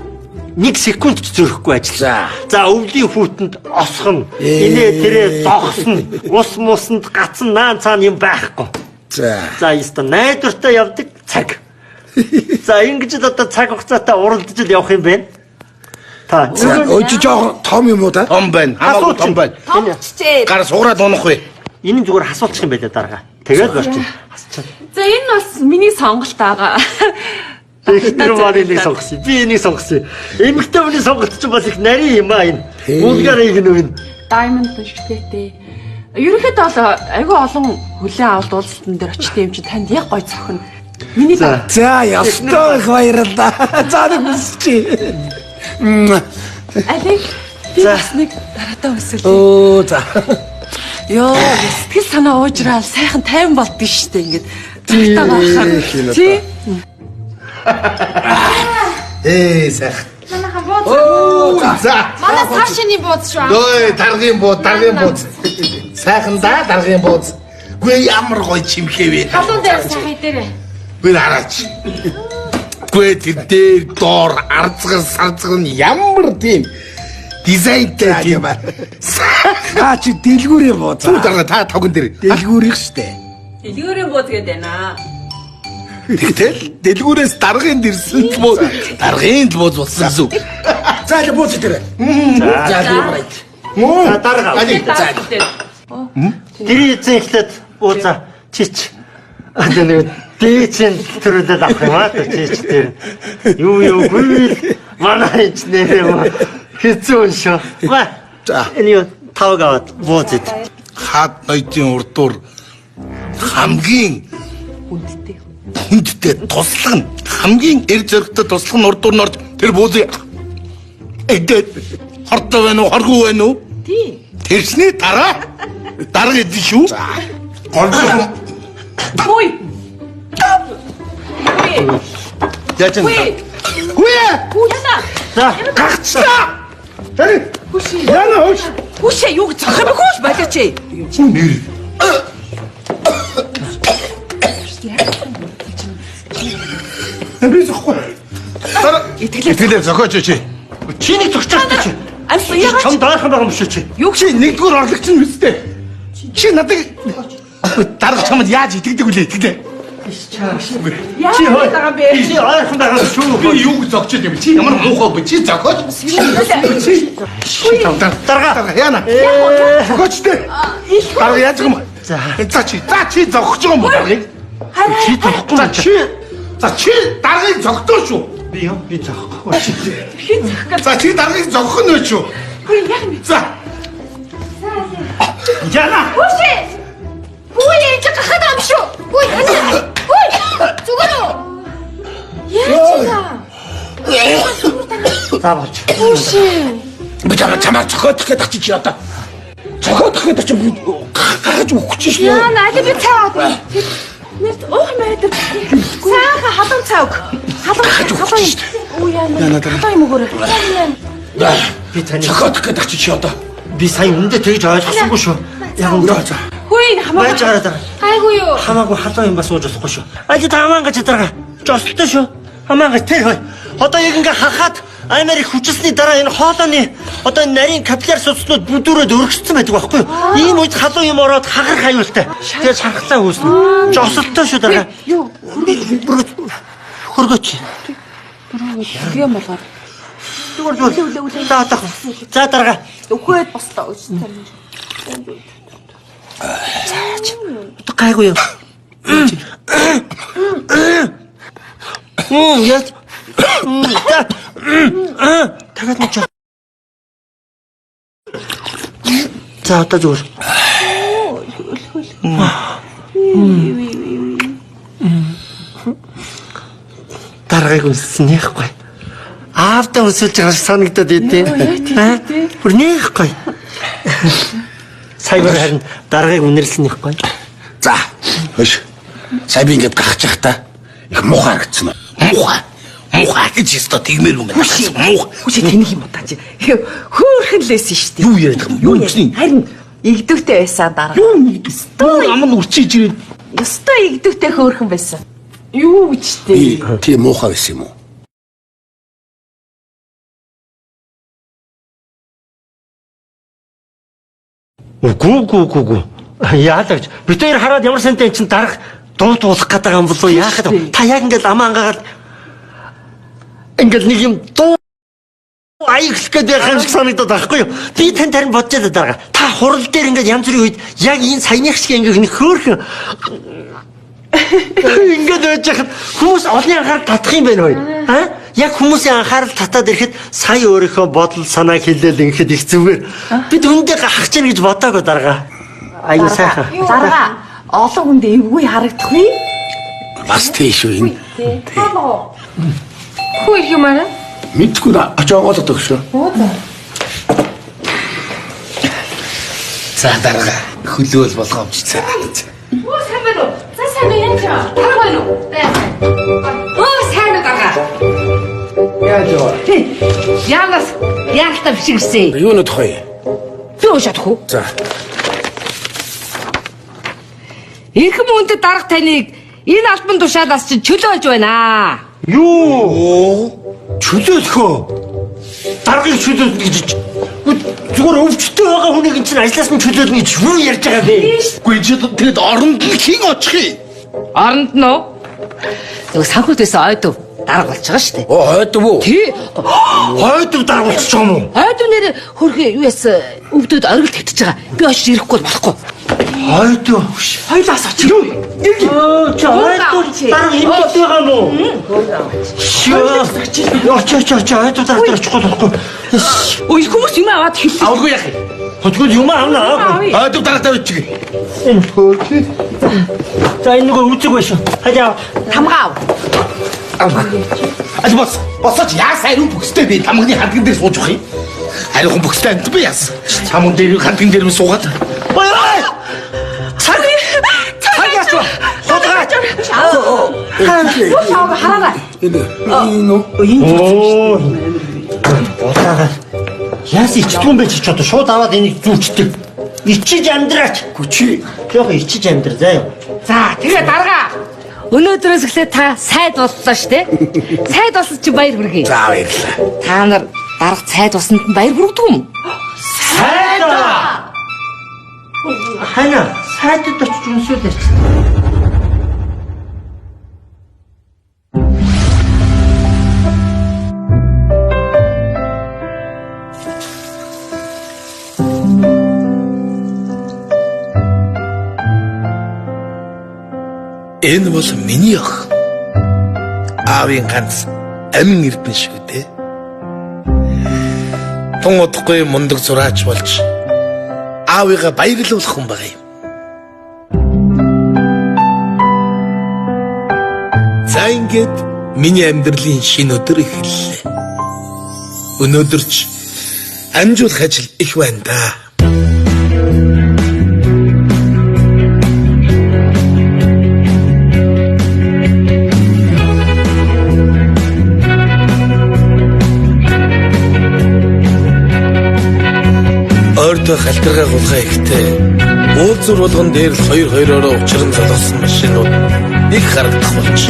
1 секунд ч зөрөхгүй ажиллаа. За өвлийн хүүтэнд осгоно. Инээ тэрээ зогсно. Ус мусанд гацсан наан цаана юм байхгүй. За яста найдвартай явдаг цаг. За ингэж л одоо цаг хугацаатай уралдаж л явах юм байна. Та Өөч жоохон том юм уу да? Том байна. Хамаагүй том байна. Томчжээ. Гар суугаад унах вэ? энэ нь зүгээр асуулчих юм байлаа дарга. Тэгээд орчин. За энэ бас миний сонголт байгаа. Тэр маань нэг сонгосон. Би энийг сонгосон. Эмэгтэй хүний сонголт чинь бас их нарийн юм аа энэ. Булгарыг нүүн. Diamond шүтгээтэй. Ерөнхийдөө бол айгүй олон хүлэн авалт уулзалтан дээр очтой юм чи танд яг гой цохно. Миний За ястой баярлалаа. За нэг үсчи. Алиг би бас нэг дараатаа өсөл. Оо за. Йоо, сэтгэл санаа уужраал сайхан тайван болдгоо штэ ингээд цагтаа байхаар. Тий? Сайхан. Манайхан бууз. Оо за. Манай цаашны бууз шүү. Ой, даргын бууз. Сайхан да, даргын бууз. Гүй ямар гоё чимхээ вэ? Халуун дээр сайхан дээрээ. Гүй хараач. Гүй тэр дээр доор арцгал нь ямар тийм дизайнтай юм ба. Та чи дэлгүүрийн бууз. Түр дарга та тогон дээр. Дэлгүүрийн штэ. Дэлгүүрийн бууз гэдэг байна. Тэгтэл дэлгүүрээс даргын дэрсэн л бууз. Даргын л бууз болсон зү. За л бууз дээр. За дүүрэй. За дарга. За. Тэр эзэнхлээд ууза чич. Нэг дээчэн төрөлд авах юм аа чич тэр. Юу гүй манай эч нэрээ хэцүү шүү. За. Энэ тавг аваад буузад. Хаад ноёдын урдуур хамгийн хүндтэй туслах нь хамгийн эр зөрөгтэй туслах нь урдуур норд тэр бууз эдээд хортой байна уу хоргүй байна уу? Тий. Тэрсний дараа дарга эдэн шүү. За. Гонцоо. Ой. Яач юм? Ой. Хүйе. За Гагцлаа. Тэр. Хүшээ. Яна хөөш. Хүшээ юу гэж зохих юм хөөш болооч. Нэр. Би зөхгүй. Итгэлээ зохиоч чи. чиний зөгчөөс чи. Амс яагаад Чам даахын байгаа юм шүү чи. юу Чи нэгдүгээр орлогч нь үстэй. Чи надад дарга чамд яаж итгэдэг үлээ итгэлээ. Чи хой. Чи ойрхон байгаа юм шүү. Би юу гэж зогчод юм. Чи ямар муухай бэ? Чи зохиоч. Дарга. Яна. Зохиоч дээ. Дарга яаж юм? За чи зогч юм уу даргыг? Чи зохгүй. За чи даргыг зогтоо шүү. Би зохгүй. За чи даргыг зогох нь шүү. За. Яна. Хүшээ. Хүй энэ гахаад юм шүү. Хүй хана. Хүй. Зүгээр үү? Яа. За болж. Хүшээ. Би чамаа цохоодох гэдэг чи одоо. Цохоодох гэдэг чи гаргаж өгч шүү. Яа, наали би цаад. Нэт уух мэд. Цааха халуун цааг. Халуун. Уу яа. Халуун юм өгөөрэй. Би таны Цохоодох гэдэг чи одоо. би сая үндэ тэгж ойлгосонгүй шүү. Яг үндэ. Хүй хамаагүй. Байж гараад. Айгуу юу. Хамаагүй халуун юм бас ууж болохгүй шүү. Ажид хамаангаж дарга. Жостой шүү. Хамаангаж тэр хой. Одоо яг ингээ хахаад Америк хүчилсний дараа энэ хоолойны одоо нарийн капилляр судснууд бүдүүрээд өргөсцөн байдаг байхгүй юу? Ийм үед халуун юм ороод хагарах аюултай. Тэгээд шархлаа үүснэ. Жосолтой шүү дарга. Юу? Хөргөч. Тийм болгоо. Зүгээр. За дарга. Өгөөд босдоо үстэй. Одоо гайгүй юм. Яа. Тагаад мөч. За одоо зүгээр. Даргаыг үнссэн яахгүй. Аавдаа үнсүүлж байгаа санагдаад идэв. Бүр нээхгүй. Сайбар харин даргаыг үнэрлсэн яахгүй. За. Хөш. Сая би ингэж гахчих та. Их муухай харагдсан уу? Муухай гэж яста тэгмээр юм байна. Муухай. Хүчээ тэнийг юм удаа чи. Хөөхөн лээсэн шүү дээ. Юу яриад байгаа юм? Юу юм? Харин игдвэхтэй байсан дараа. Юу юм? Аман үрчиж ирээд. Ёстой игдвэхтэй хөөхөн байсан. Юу гэж дээ. Тийм муухай байсан юм уу? Үгүй. Яадаг. Бид хоёр хараад ямар сантай чинь дарах дуу туулах гэдэг юм болов уу? Яахад та яг ингээд амаа ангаад ингээд нэг юм дуу аяглах гэдэг юм шиг санагдаад байхгүй юу? Би тань тарин бодож байгаа дараа. Та хурал дээр ингээд янз бүрийн үед яг энэ саяных шиг ингээд нэг хөөрхөн ингээд байж хахад хүмүүс олны анхаарал татах юм байна уу? Яг хүмүүсийн анхаарал татаад ирэхэд сая өөрийнхөө бодол санааг хэлээл ингээд их зүгээр. Бид үүндээ гахах чинь гэж бодоагүй дараа. Аюу сайхан. Зарга олон хүнд эвгүй харагдах вэ? Бас тийш үү. Хүү их юм аа? Мэдгүй очоогоо л төгшөө. За дарга хөлөөл болгоомж цаа. Оо сайн байна уу? За сайн байна яа. Тарга байна уу? Оо сайн байна дарга. Яаж вэ? Яанаас яалтаа бишгэрсэн. Юу нүд хой? Би уушаадах уу? За. Ирхэм үндэд дарга таныг энэ албан тушаалаас чинь чөлөөлж байна. Юу? Чөлөөлөхөө. Даргыг чөлөөлнө гэж. Зүгээр өвчтөй байгаа хүнийг чинь ажлаас нь чөлөөлнө гэж юу ярьж байгаа бэ? Үгүй чи тэгэд оронд нь хийн очих юм. Оронд нь уу? Зөв санхүүтээс ойдов дарга болж байгаа шүү дээ. Ойдов уу? Тий. Хойдов дарга болчих юм уу? Ойдов нэр хөрхи юус өвдөд оргил тэгтэж байгаа. Би очиж ирэхгүй болохгүй. Хойдов. Хоёлаас очив. Чи хойдов дарга импэт байгаа юм уу? Очоо хойдов дарга очихгүй болохгүй. Ой хүмүүс юм аваад хэлсэн. Авалгүй яах юм? Хотгол юм аавна. Хойдов даргатай бичиг. Энэ хөөе. За энэ нөгөө үцэг байшаа. Хаяа. Хамгаав. Босооч яасаа ариун бөхстэй би тамганы хандган дээр сууж явах юм. Ариун бөхстэй амт би яасан. Тамган дээр хандган дээр нь суугаад. Ой! Цагаас суудгаа. Хараа. Оо. Бодаа. Яас ичтгүн байж ч одоо шууд аваад энийг зүвчдэг. Ичиж амьдраач. Хүчи. Жоох ичиж амьдр заа юу. За тэгээ дарга. Өнөөдрөөс эхлээд та сайд боллоо шүү дээ. Сайд болсон чи баяр хүргэе. За баярлалаа. Та нар дарга сайд болсонд нь баяр хүргэдэг юм. Сайда. Хана сайдд очиж үнсүүлээч. Энэ бол миний ах. Аавын ганц амин эрдэн шүү дээ. Тун удахгүй мундаг зураач болж аавыгаа баярлуулах хүн байгаа юм. За ингээд миний амьдралын шинэ өдөр эхэллээ. Өнөөдөр ч амжуулах ажил их байна да. Ойртой халтаргаа гулгаа ихтэй уулзур болгон дээр л хоёр-хоёроо учран залгасан машинууд их харагдах болж.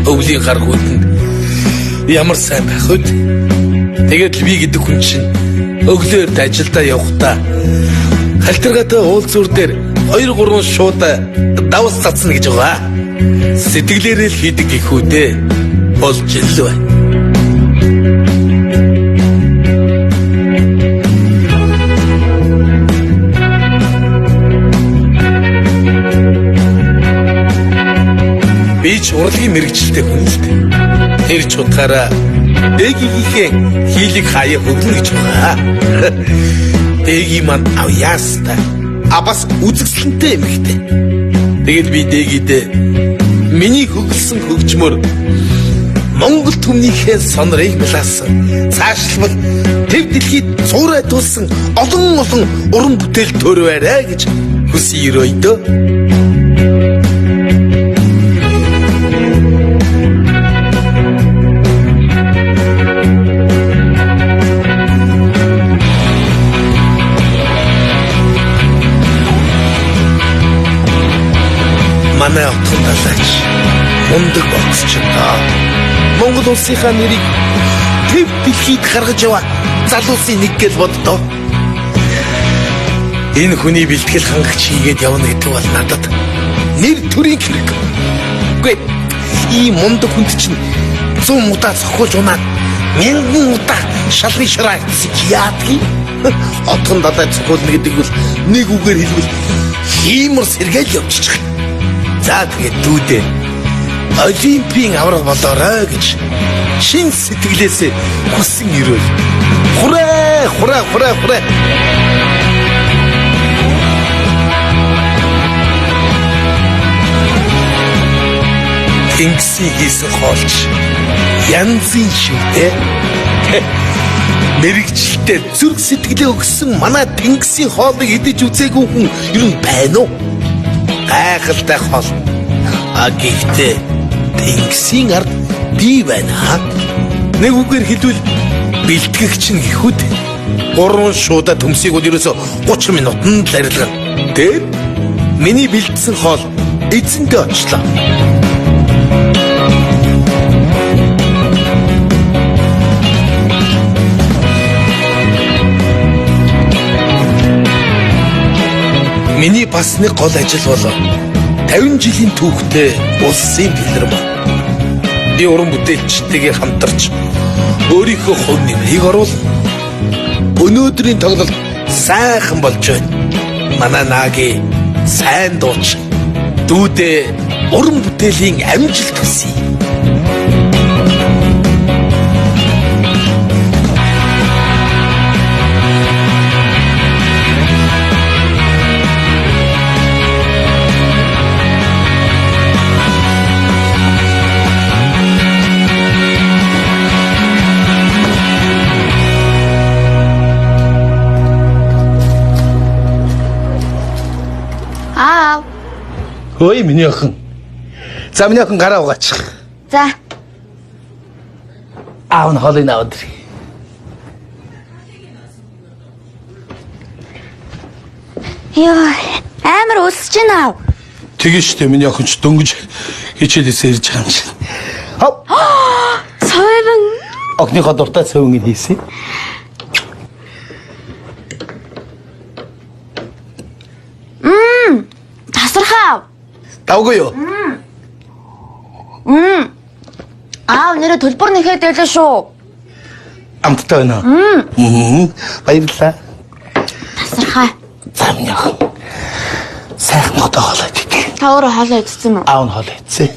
Өвлийн гар хүйтэн ямар сайн байх вэ? Тэгээд л би гэдэг хүн чинь өглөөрт ажилдаа явахдаа халтаргаатай уулзур дээр 2-3 шууд давс цацна гэж байгаа. Сэтгэлээрээ л хийдэг ихүүдээ болж л байна. Би ч урлагийн мэрэгчлээ хүн л дээ. Тэр ч утгаараа дээгийнхээ хийлэг хаяа өгнө гэж байгаа. Дээги маань авьяаста. Бас үзэсгэлэнтэй эмэгтэй. Тэгэл би дээгидээ миний хөгөлсөн хөгжмөр Монгол түмнийхээ сонрыг булаасан. Цаашлбал төв дэлхийд цуурай дуулсан олон уран бүтээл төрөөрэй гэж хүсье өрөөдөө. Манай отхон далаач мундаг боксч та Монгол улсынхаа нэрийг төв дэлхийд гаргаж яваа залуусын нэг гэл боддоо. Энэ хүний бэлтгэл хангах чигээд явна гэдэг бол надад нэр төрийн хэрэг. Үгүй ийм мундаг хүнд чинь 100 удаа цохиулж унаад 1000 удаа шалгын шараа хийх яадгийг отгон дадаа цохиулна гэдэг бол нэг үгээр хэлбэл хиймэр сэргээл явчихчих. За тэгээд дүүдээ Олимпийн авраг болоорой гэж шин сэтгэлээсээ хүссэн ирвэл хүрээ. Тэнгисийн хийсэн хоолч янзын шивтэй мэрэгчлээ зүрх сэтгэлээ өгсөн манай Тэнгисийн хоолыг идэж үзээгүй хүн ер нь байна уу? Гайхалтай хоол. Гэхдээ Тэнгисийн ард би байна. Нэг үгээр хэлбэл бэлтгэгч нь гэхүүд 3 шуудаа төмсийг бол ерөөсө 30 минутанд л арилгана. Тэгээд миний бэлдсэн хоол эзэндээ очлоо. Миний бас нэг гол ажил бол 50 жилийн түүхтэй улсын бэлрэм. Би уран бүтээлчтэйгээ хамтарч өөрийнхөө хувь нэмрийг оруулна. Өнөөдрийн тоглолт сайхан болж байна. Манай Наги сайн дууч. Дүүдээ уран бүтээлийн амжилт хүсье. Ой, миний охин. За миний охин гараа угаачих. За. Аав нь хоолыг аваад ирье. Яа, амар өсөж байна. Тэгээ штэ миний охин ч дөнгөж хичээлээсээ ирж байгаа юм шиг. Хоп. Цойвон. Огныхоо дуртай цовын хийсэн. Тасархаа. Давгүй юу? Аав нэрэ төлбөр нэхэд байлаа шүү. Амттай байна. Баярлалаа. Тасархаа. За миний охин. Сайхан хотоо хоолой идэх. Та өөрөө хоолоо идсэн юм уу? Аав нь хоолой идсэн.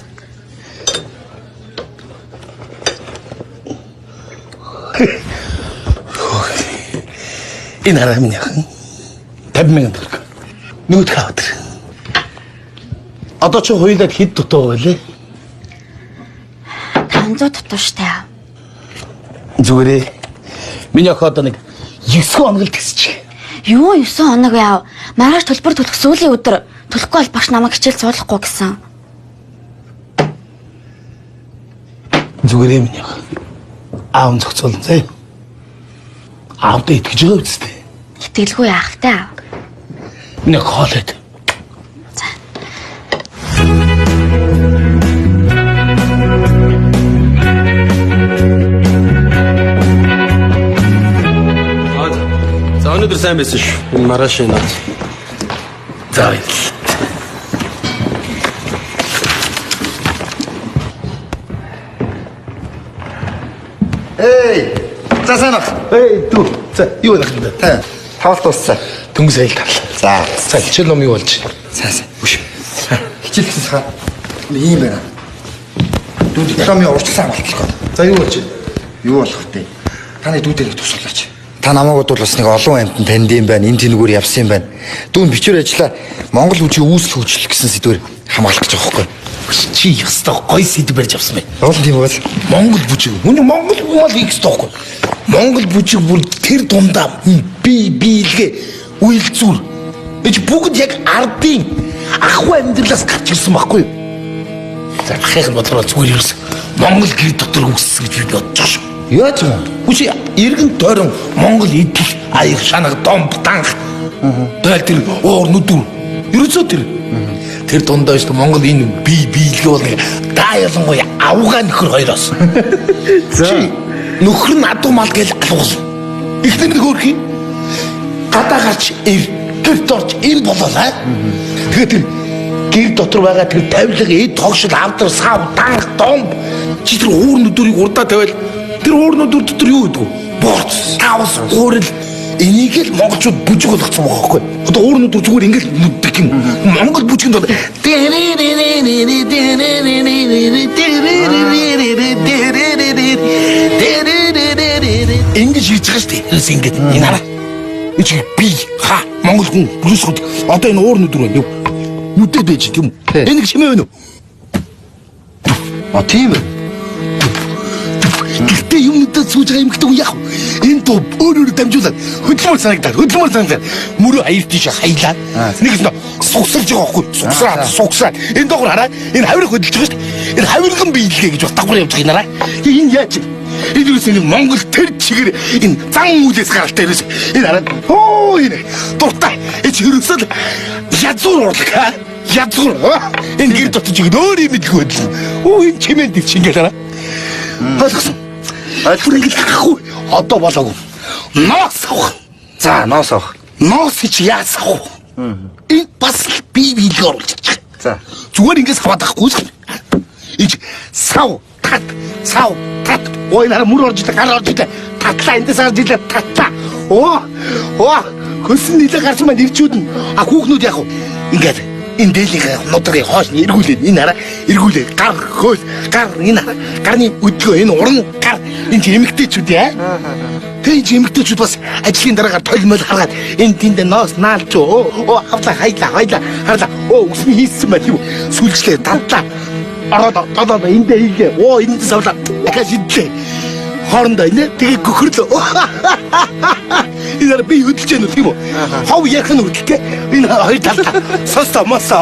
Энэ хараа миний охин. 50,000 төгрөг. Нүд хавдар. Одоо ч хоёулаа хэд дутуу байлээ? 500 дутуу штэ. Зүгээрээ. Миний охин одоо нэг 9 хоног л тасчих. Юу 9 хоног яав? Маргааш төлбөр төлөх сүүлийн өдөр төлөхгүй бол багш намайг хичээл суулгахгүй гэсэн. Зүгээрээ миний охин. Аав нь зохицуулна заа. Аавдаа итгэж байгаа үстэй. Итгэлгүй яах вэ аав? Нэг хоолойд. За өнөөдөр сайн байсан шүү. Энэ маргааш энэ. За баярлалаа. Эй, за сайн ах. Эй дүү. За юу байх вэ? Та тавалт дууссан. Дөнгөс айл тарлаа. За, За хичээл ном юу болж? сайн. Үш. Хичээл гэсэн хаа. Ийм байна. Дүүд дипломын урьдчилсан болтлоо. За юу болж? Юу болох вэ? Таны дүүдэрийг тусгалаач. Та намайг бол бас нэг олон амьтан танд юм байна. Энэ тэнүүгээр явсан юм байна. Дүүн бичвэр ажиллаа Монгол хүчийн үүсэл хөгжил гэсэн сэдвээр хамгаалах гэж байгаа байхгүй. Чи ёстой гой сэдв барьж авсан бай. Уул тийм бол Монгол бүжиг. Хүн Монгол хүмүүс их тоохгүй. Монгол бүжиг бүр тэр дундаа биелгээ үйлзүр. Эч бүгд яг ардын ахуй амьдралаас гарч ирсэн байхгүй юу? За ахыг бодлоо зүгээр юус. Монгол гэр дотор үссэн гэж би бодож шүү. яаж юм? Үгүй эргэн тойрон Монгол идэл аяг шанаг дом танх. Тэгэл тэр уур нүдүр. Ерөөсөө тэр дундаа шүү Монгол энэ биелгээ бол да ялангуяа авгаа нөхөр хоёроос. За. Нөхөр нь адуу мал гэж алгуул. Ихнэр нөхөр хий. Гадаа гарч ир гэрт орж энэ болоолаа. Тэгээд тэр гэр дотор байгаа тэр тавилга эд тогшил авдар сав данг домб чи тэр уурнуудыг урдаа тавиал тэр уурнууд дотор юу гэдэг вэ? Борц, тавс, уурал энийг л монголчууд бүжиг болгоцсон байгаа байхгүй. Одоо уурнууд зүгээр ингээл нүддэг юм. Монгол бүжигэнд бол ингэж хийж байгаа шүү дээ. Тэрс ингэж энэ хараа. Эч би ха монгол хүн бүсгүүд одоо энэ уурнууд рүү нүдэд байж тийм үү? Энэ хэмээн вэ? А тийм ээ. Гэтэ юмнуудаа сууж байгаа юм гэдэг нь яг энэ дуу өөрөөр дамжуулаад хөдөлмөр санагдаад мөрөө аяр тийш хаялаа. Нэг нь сугсарж байгаа байхгүй сугсраад энэ доогор хараа энэ хавирх хөдөлж байгаа шүү дээ. Энэ хавирган биелгээ гэж давхар явж байгаа юм араа. Энэ яаж энэ юусэн энэ Монгол тэр чигээр энэ зан үйлээс гаралтай ерөөс энэ хараа оо энэ дуртай эч ерөөсөө язуур урлаа язуур энэ гэр дотор чигээр өөр юм идэлгүй байдлаа. Оо энэ чимээн дэвч ингээл хараа. Ойлгосон. Бүрийг авахгүй. Одоо болоогүй. Ноос авах. За, ноос авах. Ноос чи яас авах. Энэ бас бие биелгээ оруулж байгаа. За. Зүгээр ингээс аваад авахгүй. Ич сав тат. Ой нара мөр орж гар орж татлаа эндээс гарч илээ татлаа. Оо. Хөсөн нилээ гарч маань ирчүүд нь хүүхнүүд яг ингээд энэ дээлийнхээ нудрыг хоош нь эргүүлээд энэ хараа эргүүлээд гар хөөс гар энэ хараа гарны өдгөө энэ уран гар энэ чи эмэгтэйчүүд яа. Тэгж эмэгтэйчүүд бас ажлын дараагаар толмол хараад энэ тэнд ноос наалж оо хавлаа хайлаа харлаа оо үсний хийсэн байх юу сүлжлээ тадлаа ороод эндээ хийгээ оо энд савлаа дахиад идлээ хоорондоо инээ тэгээ гөхөрлөө энэ би хөдөлж яах юм уу хов ярих нь хөдөлтэй энэ хоёр талаа сосо мосо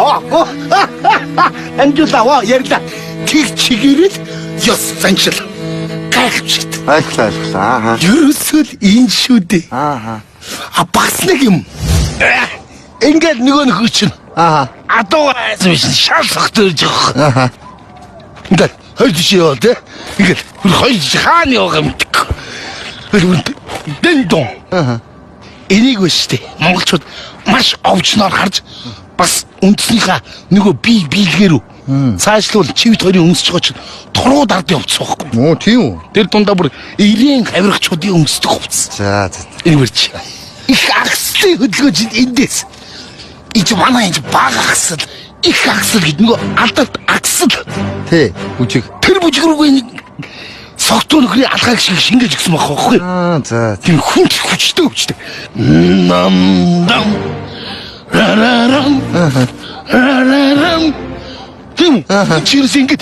амжуулаа ярьлаа тэг чигээрэл ёс занчил гайхчихт Ааха. ерөөсөө энэ шүү дээ бас нэг юм ингээд нөгөө нөхөр чинь адуу айсан шал сохтөрж байгаа ингээд хоёр жишээ яваа те ингээд хоёр жишээ хаана яваа юм дэндон энийг өштэй монголчууд маш овчноор харж бас үндснийхээ нөгөө бие биелгээрүү цаашлуул чивд хоёрын өмсөж байгаа чинь торгууд ард явцсан байхгүй. Оо тийм үү. Тэр дундаа бүр ирийн хавиргчдын өмсдөг хувцас. За. Энэ үрч. Их агслын хөдөлгөөж эндээс. Ич манай энэ баг агсал, их агсал гэдэг нөгөө алдарт агсал. Тэ, бүжиг. Тэр бүжиг рүүгээ нэг согтуу нөхрийн алгааг шиг шингээж гисэн байхгүй. За. Тийм хүн хүчтэй. Нам. Рарам. Тийм. Чирс ингэж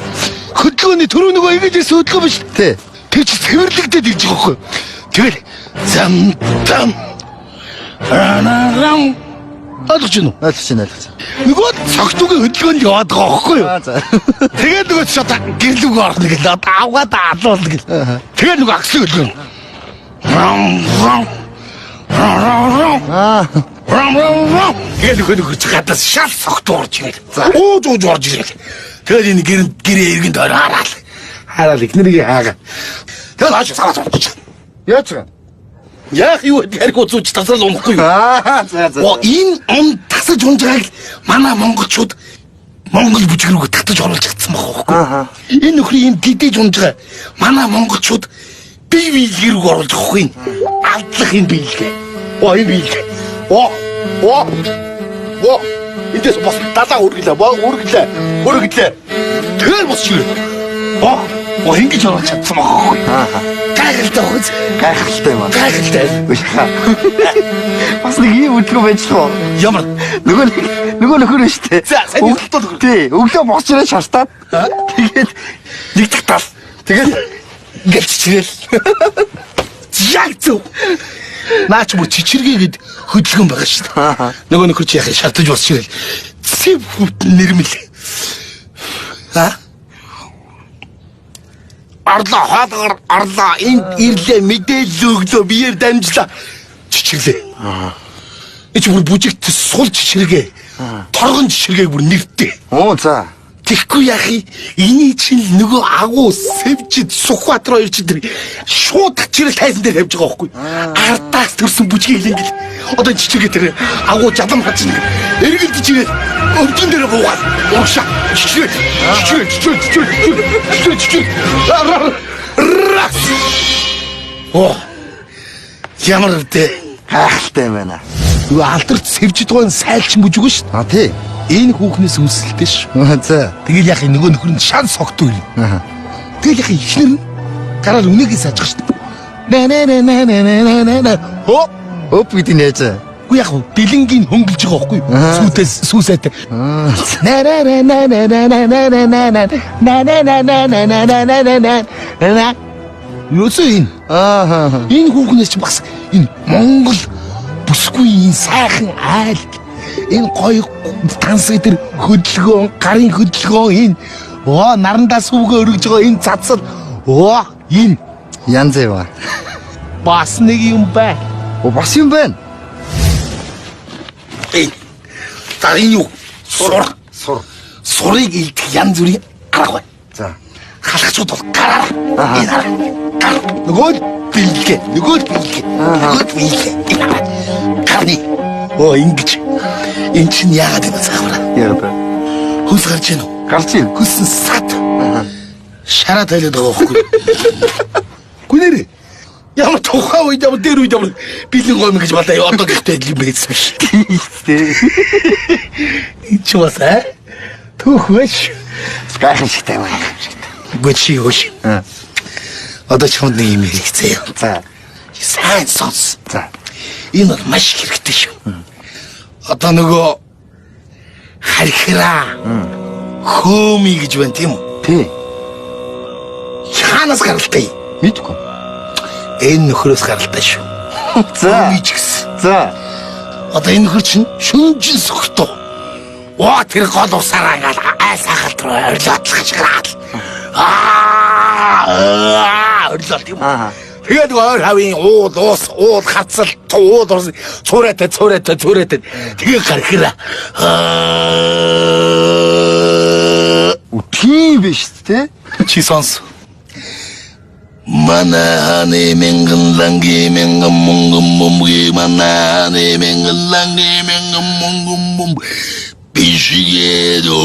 хөдөлгөөний төрөө нөгөө ингэж хөдөлгөө биш. Тэ. Тэр чи цэвэрлэгдээд ирж байгаа байхгүй. Тэгэл зам. Рарам. Ойлгож байна уу? Ойлгож байна. Нөгөө цогтуугийн хөдөлгөөнд яваад байгаа байхгүй юу? За. Тэгээд нөгөө ч одоо гэрлүүг орно гэл одоо авгаад алуулна гэл. Тэгээд нөгөө агсын хөдөлгөөн. Тэгээд нөгөө ч гадаас шал цогтуу орж ирэл. Ууж орж ирэл. Тэгээд энэ гэрээ эргэнд хараад ихнэрийг хаагаа. Тэгээд хаач сараад орчих. Яаж вэ? Яах юу хэрэг үзүүч тасрал унахгүй юу? За. Энэ он тасаж унжгааг манай монголчууд монгол бүжиг рүү татаж оруулж чадсан байгаа байхгүй. Энэ нөхрийн энэ гидэж унжгаа манай монголчууд бие биелгээ рүү оруулж авахгүй юм. Алдлах энэ биелгээ. Энэ биелгээ. Эндээс бас далаа үргэлээ. Тэр бас чиг. Ингэж оруулж чадсан байгаа байхгүй. Гайхалтай юм. Бас нэг юм хөдөлгөө байж таа. Ямар Нөгөө нөхөр штэ. За, сайн хөдөлгөө. Тий, өглөө босч ирээ шартаад. Тэгээд нэг тагтаал. Тэгээд ингээд чичрэл. Яг зөв. Наач мө чичиргээ гэд хөдөлгөөн байгаа шүү дээ. Нөгөө нөхөр чи яхаа шартаж босч ирэл. Цэв нэрмэл. Орлоо энд ирлээ мэдээлэл өглөө биеэр дамжлаа чичирлээ. Эч бүр бүжигт сул чичиргээ торгон чичиргээг бүр нэртээ. За. Тэгэхгүй яах юм? Эний чинь нөгөө агуу сэвжид Сүхбаатар хоёр чинь тэр шууд чирэл тайзан дээр тавьж байгаа байхгүй. Ардаас төрсөн бүжгийг ингээл одоо жижигэ тэр агуу жадам хацсан эргэлдэж ирээл өвдөн дээр буугаад уушаа чичрээ Оо ямар дэ Хайхалтай байна. нөгөө алдарт сэвжид гон сайлчин бүжиг шүү дээ. А тий. Энэ хүүхнээс үүсэлтэй ш. За. Тэгэл яах юм нөгөө нөхөр нь шан согтгүй. Тэгэл яах ихнэр нь гараар үнэгээ саачих шүү дээ. Оп гэдэг нээж. Үгүй яах вэ? Бэлэнгийн хөнгөлж байгаа байхгүй юу? Сүүтээс сүүсэтэй. Юусэн энэ? Энэ хүүхнээс ч бас энэ Монгол бүсгүй энэ сайхан айл энэ гоё тансаг тэр хөдөлгөөн гарын хөдөлгөөн энэ нарандаа сүвгөө өргөж байгаа энэ цацал энэ Янз ява. бас нэг юм бай. Бас юм байна. За энэ юу? Сурыг илдэх янз бүрийн арга бай. За. Халахчууд бол гараар энэ арга. Нөгөө бэлгээ. Гарны. Ингэж. Энд чинь яагаад юм цаавара? Яагаад? Хүс гарч ийн үү? Гарч ийн. Хүссэн сад. Шараа тайлаад байгаа байхгүй. Гүнэрээ. Ямар тухайн үед ямар дээр үед ямар бэлэн гомь гэж балаа одоо гихтэй юм байсан биш. Тий. Энд ч бас түүхвэш. Гайхамшигтай байна. Гүчи хөөш. Одоо ч хүнд нэг юм хэрэгцээ. За. Сайн сонс. За. Энэ бол маш хэрэгтэй шүү. Одоо нөгөө хархираа. Хөөми гэж байна тийм үү? Тий. Хаанаас гаралтай? Мэдгүй. Энэ нөхрөөс гаралтай шүү. За. Хөөми ч гэсэн. За. Одоо энэ нөхөр чинь шүнжин согтоо. Тэр гол усаараа ингээл айсахалт руу орлоодлох гэж гараад. Орлоо тийм үү? Тэгээд өөр хавийн уул хацал уул цуураатай тэгээд гарахыра. Тийм биш тий. Чи сонс. Мананы мянган ланги мянган мунган мумги мананы мянган ланги мянган мунган мум бишигедо.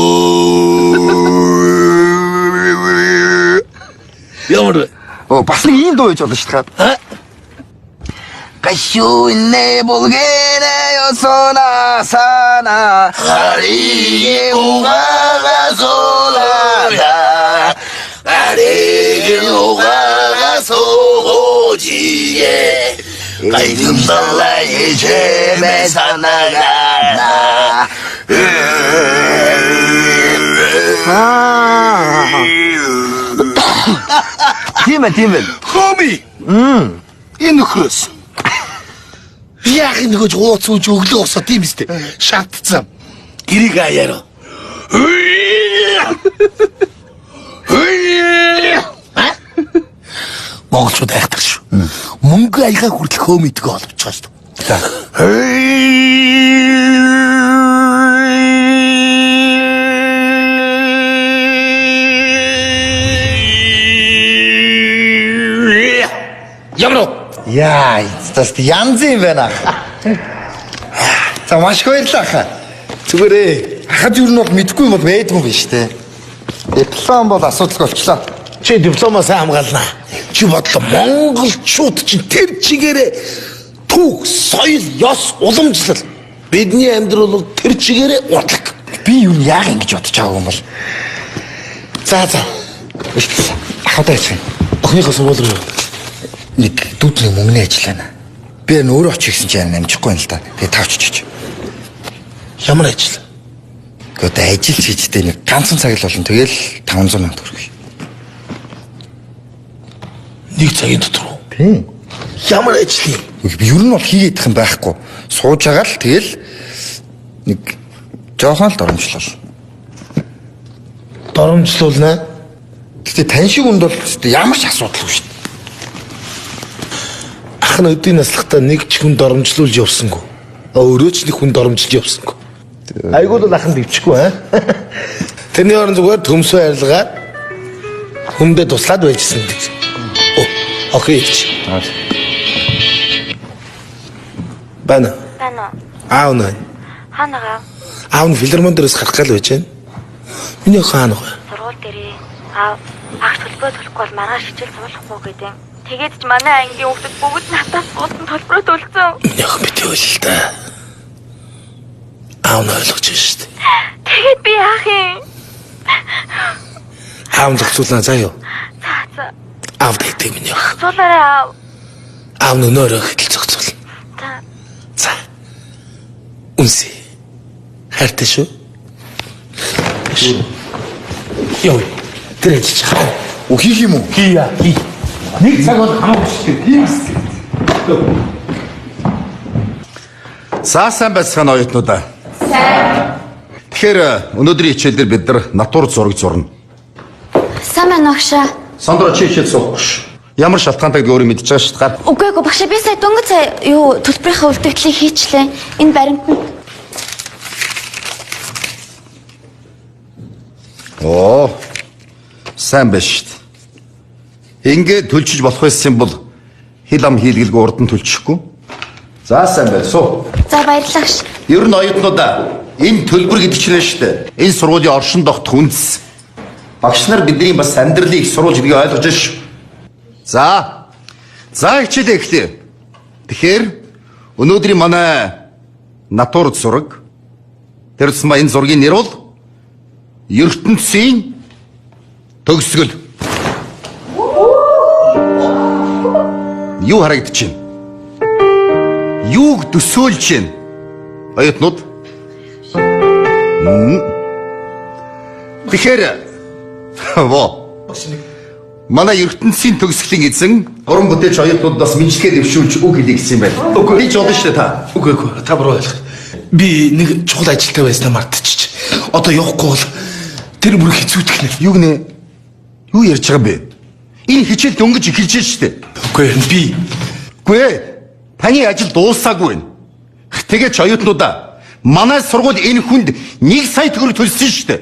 Ямар Бас нэг ийм дуу гэж болно шүү дээ. Гашуйне булгене ёсона сана хариге угага солада хариге угага со지게 가이든달라 예제메 사나가나 Тийм. Хөөми. Энэ нөхрөөс. Яг нэг ууц үж өглөө усаа тийм үстэй. Шаардсан. Гэрийг аяараа. Монголчууд айхдаг шүү. Мөнгө аяга хүртэл хөөмидгөө олж байгаа шүү. За. Ямар Яа, tas янз юм байна. За маш баярлалаа. Зүгээрээ хахад юу нь бол мэдгүй юм бол байдгүй биш те. Диплом бол асуудалгүй болчлоо. чи дипломоо сайн хамгаалнаа. Чи бодлоо монголчууд чинь тэр чигээрээ түүх, соёл, ёс, уламжлал бидний амьдрал бол тэр чигээрээ урлаг. Би юу яах ингэж бодож байгаа юм бол. За. Хатаа яах юм. Охиныхоо сургууль руу. Нэг дүүдний мөнгөний ажиллана. Би өөрөө очих гэсэн чинь намжихгүй юм л да. Тэгээ тавччих. Ямар ажил? Гэхдээ ажил хийжтэй нэг ганцхан цаг л болно. Тэгэл 500 сая төгрөг. Нэг цагийн дотор. Тийм. Ямар ажил юм? Би ер нь бол хийгээд их юм байхгүй. Сууж байгаа л тэгэл нэг жоохон л доромжлол. Доромжлуулнаа. Гэтэ тань шиг хүнд бол ямар ч асуудалгүй шүү дээ. Ах нь өдний наслахтаа нэг ч хүн доромжлуулж явсангүй. Өөрөө ч нэг хүн доромжилж явсангүй. Айгуул бол ахын дэвчихгүй аа. Тэрний орон зүгээр төмсөө арилгаад хүндээ туслаад байжсэн гэж. Окей. Бана. Бана. Аав нь. Ханага. Аав нь филармон дээрээс гарах гал байж байна. Миний хаана вэ? Сургууль дээрээ агч төлбөрөө төлөхгүй бол маргааш хичээл суулгахгүй гэдэг. Тэгээд ч манай ангийн хүүхдүүд бүгд надаас суулсан төлбөрөө төлсөн. Миний ах битээ үл л да. Аав нь ойлгож байна шүү дээ. Тэгээд би яах юм? Аав нь зохицуулна заа юу? За. Аав гэдэг миний ах. Зулаарай аав. Аав нь өнөөрөө хэл зохицуулна. За. Үнсээ. Хайртай шүү. Йоо. Тэр ч чаа. Үхийх юм уу? Хий. Нэг цаг бол хамаагүй шүү дээ. Тийм үст. Сайн байцгаана оюутнуудаа. Сайн. Тэгэхээр өнөөдрийн хичээлээр бид нар натур зураг зурна. Сайн байна агшаа. Сандра чи хичээл суухгүй ш. Ямар шалтгаантай гэдэг өөрөө мэдчихэж байгаа шүү дээ. Үгүй багшаа би сая дөнгөж сая төлбөрийнхаа үлдэгдлийг хийчлээ. Энэ баримтанд. Оо. Сайн байна шүү дээ. Ингээд төлчиж болох байсан бол хил ам хийлгэлгүй урд нь төлчихгүй. За сайн байна. Суу. За баярлалаа ш. Ер нь оюутнуудаа энэ төлбөр гэдэг чинь шүү дээ. Энэ сургуулийн оршин тогтох үндэс. Багш нар бидний бас амьдралыг их сурвалж гэдгийг ойлгож байна шүү. За хичээлээ эхлэе. Тэгэхээр өнөөдрийн манай натур зураг тэр тусмаа энэ зургийн нэр бол ертөнцийн төгсгөл. Юу харагдаж байна? Юуг төсөөлж байна? Оюутнууд. Тэгэхээр манай ертөнцийн төгсгөлийн эзэн уран бүтээлч оюутнуудаас мэдлэгээ дэвшүүлж үг хэлье гэсэн юм байна. Үгүй би ч бодсон шүү дээ та. Үгүй та буруу ойлгох. Би нэг чухал ажилтай байснаа мартчих. Одоо явахгүй бол тэр бүр хэцүүдэх нэ. Юу гинэ? Юу ярьж байгаа юм бэ? Энэ хичээл дөнгөж эхэлж шүү дээ. Үгүй Үгүй таны ажил дуусаагүй байна. Тэгээд ч оюутнуудаа манай сургууль энэ хүнд 1 сая төгрөг төлсөн шүү дээ.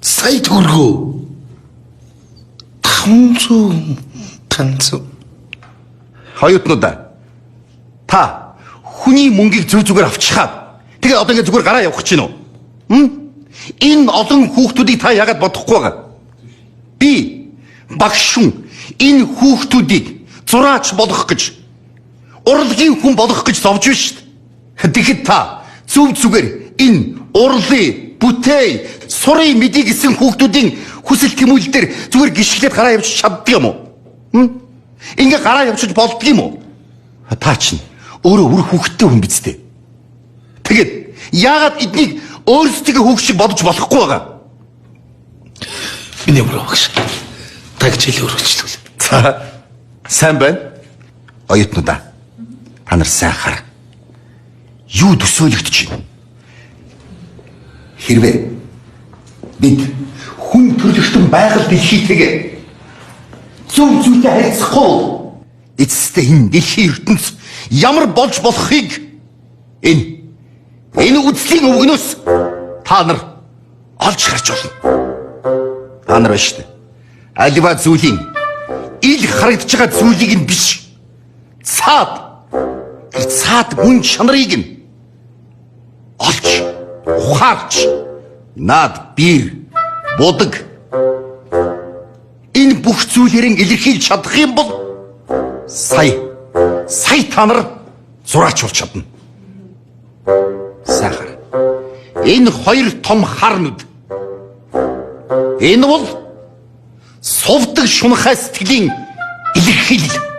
Сая төгрөгөө 500 Оюутнуудаа та хүний мөнгийг зүгээр авчихаа. Тэгээд одоо ингэ зүгээр гараа явах гэж байна уу? Энэ олон хүүхдүүдийг та яагаад бодохгүй байгаа? Би багш хүн энэ хүүхдүүдийг зураач болох гэж урлагийн хүн болох гэж зовж байна шүү дээ. Тэгэхэд та зүгээр энэ урлын, бүтээн, сурын мэдээ гэсэн хүүхдүүдийн хүсэл тэмүүлэлээр зүгээр гიშгэлээд гараа явж чаддаг юм уу? Ингээ гараа явуулж болдго юм уу? Та чинь өөрөө үр хүүхдтэй хүн биз дээ. Тэгээд яагаад эднийг өөрсдөө хүүхд шиг бодож болохгүй байгаа? Миний буруу багш. Та хичээлээ өргөжлүүл. За сайн байна. Оюутнуудаа та нар сайн хар. Юу төсөөлөгдөж байна? Хэрвээ бид хүн төрлөختөн байгаль дэлхийтэйгээ зүйтэй харьцахгүй эцэстээ энэ дэлхийн ертөнц ямар болж болохыг энэ үзлийн өвгнөөс та нар олж харж болно. Та нар байна шүү дээ. Альва зүйлийн ил харагдаж байгаа зүйлийг нь биш. Цаад мөн чанарыг нь олж ухаарч наад бир будаг энэ бүх зүйлэрэн илэрхийлж чадах юм бол сая та нар зураач болж чадна. Сайхан. Энэ хоёр том харнууд. Энэ бол сувдаг шунхай сэтгэлийн илэрхийлэл.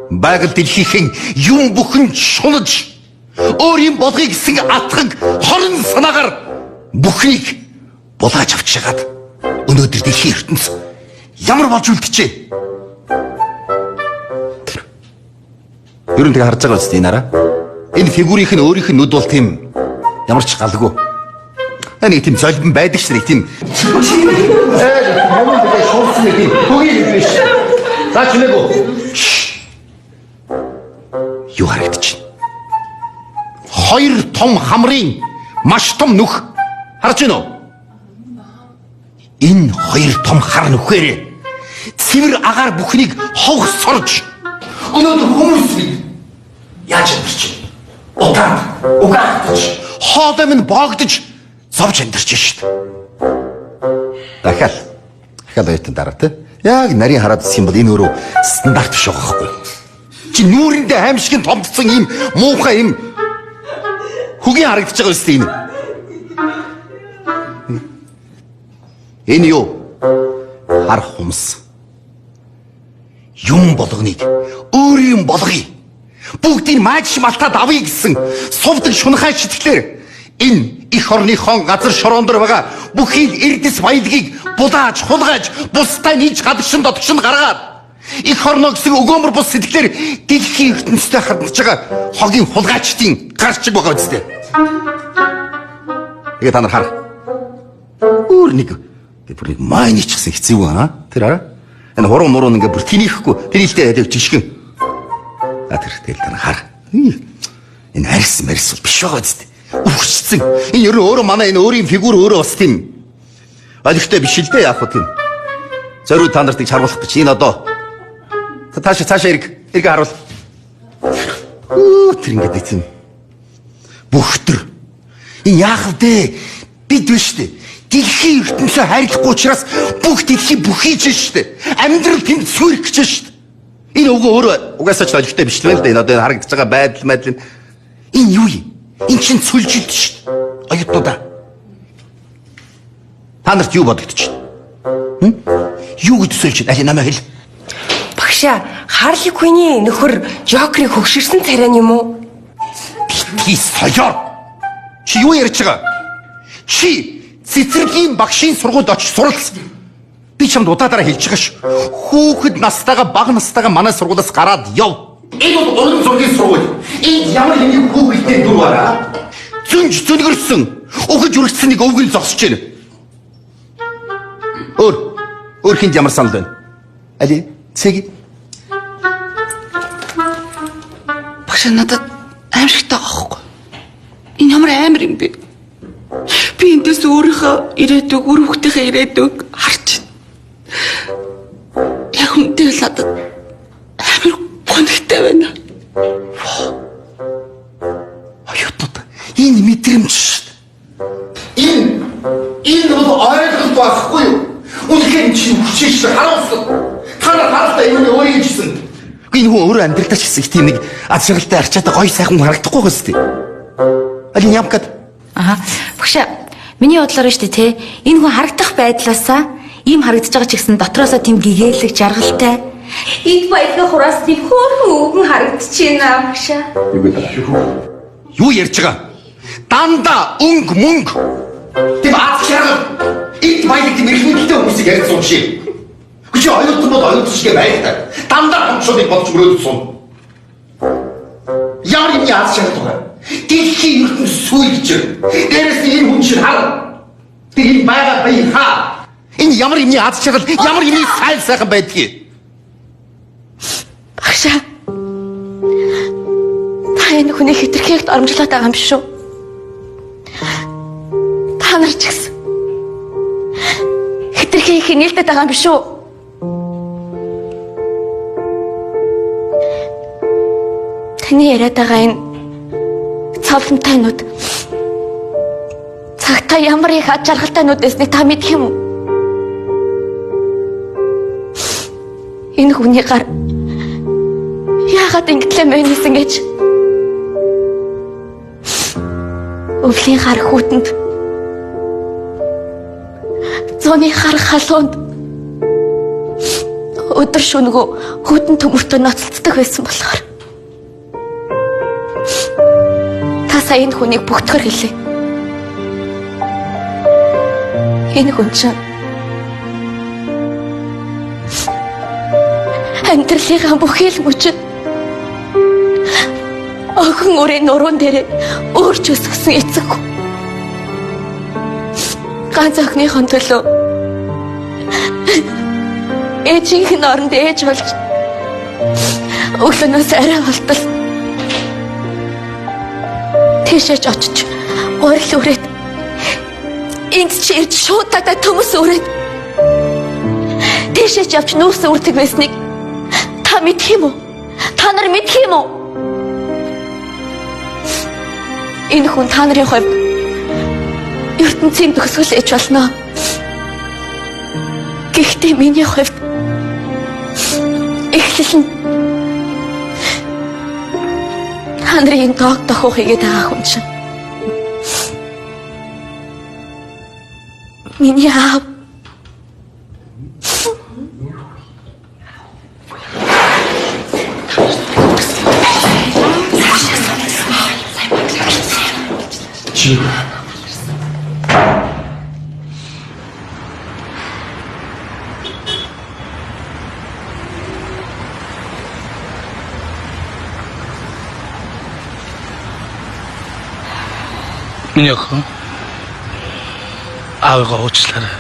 Байгаль дэлхийхэн юм бүхэн шунаж өөрийн болгыг гэсэн атгаг хорон санаагаар бүхнийг булааж авч ягаад өнөөдөр дэлхийн ертөнц ямар болж үлдэжээ? Ер нь тэгээ харж байгаа үстэй нараа. Энэ фигурийнх нь өөрийнх нь нүд бол тийм ямар ч галгүй. Нэг тийм золбон байдаг ш нэг тийм. Момент дээр шуурсан нэг тийм хөгийн юм биш. За чимээгөө. Юу харагдаж байна? хоёр том хамрын маш том нүх харж байна уу? Энэ хоёр том хар нүхээрээ цэвэр агаар бүхнийг ховх сорж өнөөдөр хүмүүсийг яаж амьдарч байна? Угаагдаж, хоолой минь боогдож зовж амьдарч шít. Дахиад ойтон дараа те. Яг нарийн хараад ирсэн бол энэ өөрөө стандарт биш байгаа байхгүй. Чи нүүрэндээ аимшиг томдсон ийм муухай ийм хөгийн харагдаж байгаа үстэй энэ. Энэ юу? Хар хумс. Юм болгоныг өөр юм болгоё. Бүгдийг мааж малтаад авъя гэсэн сувдаг шунхай шитгэлээр энэ их орныхон газар шороондор байгаа бүхий эрдэс баялагийг булааж, хулгайж, бусдаа нийж гадагшин дотгошин гаргаад их орно гэсэн өгөөмөр бус сэтгэлээр дэлхийн ертөнцтэй хадгалж байгаа хогийн хулгайчдын гарчиг байгаа үстэй. Тэгээ та нар хар. Өөр нэг бүрийг майнич гэсэн хэцүү байна. Тэр хараа. Энэ хуруу муруу ингээ бүр тэнийхгүй тэрийхтэй хэвчээ жишгэн. Тэр тэгэл та нар хар. Энэ арьс марьс бол биш байгаа үстэй. Өвчсөн. Энэ өөрөө манай энэ өөрийн фигур өөрөө бас тийм олигтой биш л дээ яах вэ тийм. Зориуд та нартыг харуулах гэж энэ одоо цаашаа эрг харуул. Тэр ингээд тийм бүхтэр. Энэ яах вэ? Бид биш дээ. Дэлхийн ертөнцөө хайрлахгүй учраас бүх дэлхий бүхийж штэ. Амьдрал тэнд сүрэх гэж штэ. Энэ өөрөө угаасаа ч олигтой биш л дээ. Энэ одоо харагдаж байгаа байдал энэ юу юм? Энэ чинь цөлжилт штэ. Оюутнуудаа. Та нарт юу бодогдож байна? Юу гэж цөлжилт? Аль намайг хэл. Багшаа, Харли Квинний нөхөр Жокерийг хөгшөрсөн царай юм уу? Битгий соёор. Чи юу ярьж байгаа? Чи цэцэрлэгийн багшийн сургуульд очиж суралцсан. Би чамд удаадараа хэлж байгаа ш. Хүүхэд настайгаа бага настайгаа манай сургуулиас гараад яв. Энэ бол уран зургийн сургууль. Энд ямар нэг хүүхэдтэй дүр байна? Зүнж зүнгэрсэн, өгөж үргэцсэн нэг өвгөн зогсож байна. Өөр хинд ямар санал байна? Али, цэг. Багшаа надад аимшигтай байгаа байхгүй. Энэ ямар аимэр юм бэ? Би эндээс өөрийнхөө ирээдүг, үр хүүхдийнхээ ирээдүг харж байна. Яг үнэндээ л надад амар гонхтой байна. Оюутнууд, энэ мэдрэмж шүү дээ. Энэ бол ойлголт байхгүй юу? Үнэхээр чи хүчээш харуулсан. Та нар харалтаа энэ өөрийн жисэн. Энэ хүн өөрөө амьдралдаа ч гэсэн их тийм нэг аз жаргалтай арчаатай гоё сайхан харагдахгүй байх үстэй. Али ямкад. Багшаа, миний бодлоор шүү дээ те. Энэ хүн харагдах байдлаасаа ийм харагдаж байгаа ч гэсэн дотроосоо тийм гэгээлэг, жаргалтай. Эд баялаг хураас тийм хөөрхөн өвгөн харагдаж байна багшаа. Юу ярьж байгаа? Дандаа мөнгө. Тийм аз жаргал. Эд баялаг тийм эрхмэлтэй хүмүүсийг ярьж суун шээ. Чи оюутан бол оюутан шиг байдаг. Дандаа хамшуудыг бодож мөрөөдөж суун. Ямар юм яаж жаргал байгаа? Дэлхийн ертөнц сүйгэж. Дээрээс нь энэ хүн чинь хар. Тэр байгаа бай хаа. Энэ ямар юмны аз жаргал, ямар юмны сайхан байдгийг. Багшаа. Та энэ хүний хитрхийгт оромжлоод байгаа юм биш үү? Та нар ч гэсэн хитрхий их нээлттэй байгаа юм биш үү? Таны яриад байгаа энэ цавлантайнууд цагтаа ямар их аж аргалтайнууд эснийг та мэдэх юм уу? Энэ хүний гар яагаад ингэтлээ мэнийсэн гэж өвлийн хар хүүтэнд зооны хар халуунд өдөр шөнөгөө хүүтэн төмөртөө ноцолцдог байсан болохоор та сая энэ хүнийг бүгдгэр хэлээ. Энэ хүн чинь амьдралынхаа бүхий л мөчөд охин өрийн нуруунд дээр өөрч өсгсөн эцэг. Ганц охиныхон төлөө ээжийнх нь оронд ээж болж өглөөнөөс арай болтол Тийшээч очиж гурил өрөөд энд чи ирж шууд тагтаа төмөс өрөөд тийшээч явж нүүрс үрдэг байсныг та мэдх юм уу? Та нар мэдх юм уу? Энэ хүн та нарын хувьд ертөнцийн төгсгөл ээж болно. Гэхдээ миний хувьд эхлэл нь та нарын дог дохоо хийгээд байгаа хүн чинь. Миний аав. Миний охин аавыгаа уучлаарай.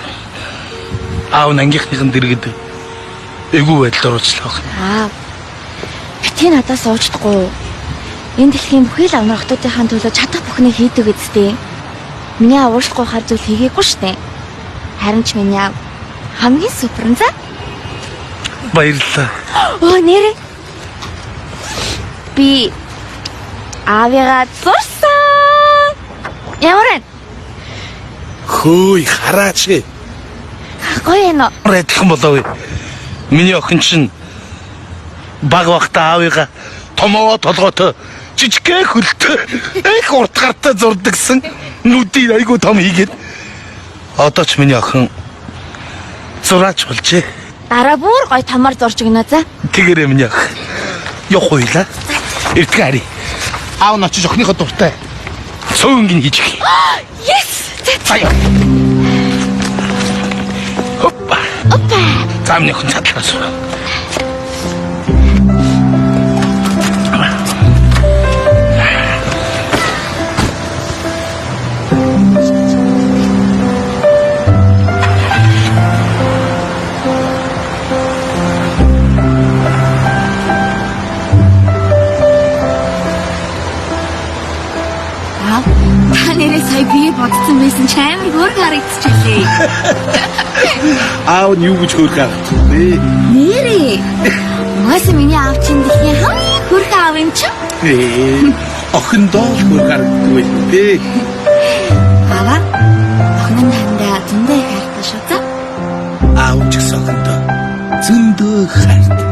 Аав нь ангийнхныхан дэргэд эвгүй байдал оруулчлаа охин. Аав. Бити надаас уучлахгүй. Энэ дэлхийн бүхий л авнар охтуудынхаа төлөө чадах бүхнийг хийдэг үсттэй. Миний аав уушлахгүй хар зүйл хийгээгүй штэ. Харин ч миний аав хамгийн супер нь за. Баярлалаа. Оо нэрээ. Би аавыгаа зурсан. Ямар вэ? Хөөй хараач. Гоё ээ нөө. Рэдхэн болов. Миний охин чинь баг багтаа аавыгаа томоо толгойтой жижигхэн хөлтөө их урт гартаа зурдагсан нүдийг айгуу том хийгээд одоо ч миний охин зураач болжээ. Дараа бүр гоё томор зурж өгнө за. Тэгэрэй миний охин. Явах хуйлаа. Эртгээрий. Аав нь очиж охиныхоо дуртай цөөнгийн хийж гэх. Yes. Заяа. Хоппа. Замны хүн цадлаас. Нэрээ сая би бодсон байсан ч амар хөөрхөн харагдчихлээ. Аав нь юу гэж хөөрхөн харагдсан бэ? Нэрээ. Мас миний аав чинь дэлхийн хамгийн хөөрхөн аав юм чи. Охиндоо л хөөрхөн харагддаг байх дээ. Аваа. Охин нь тандаа зөндөө их хайртай шүү за. Аав ч гэсэн охиндоо зөндөө хайртай.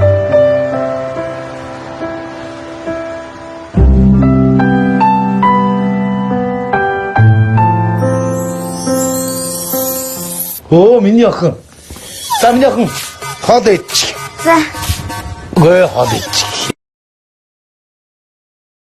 Оо миний охин. За миний охин хоол идчих. За. Гээ хоол идчих.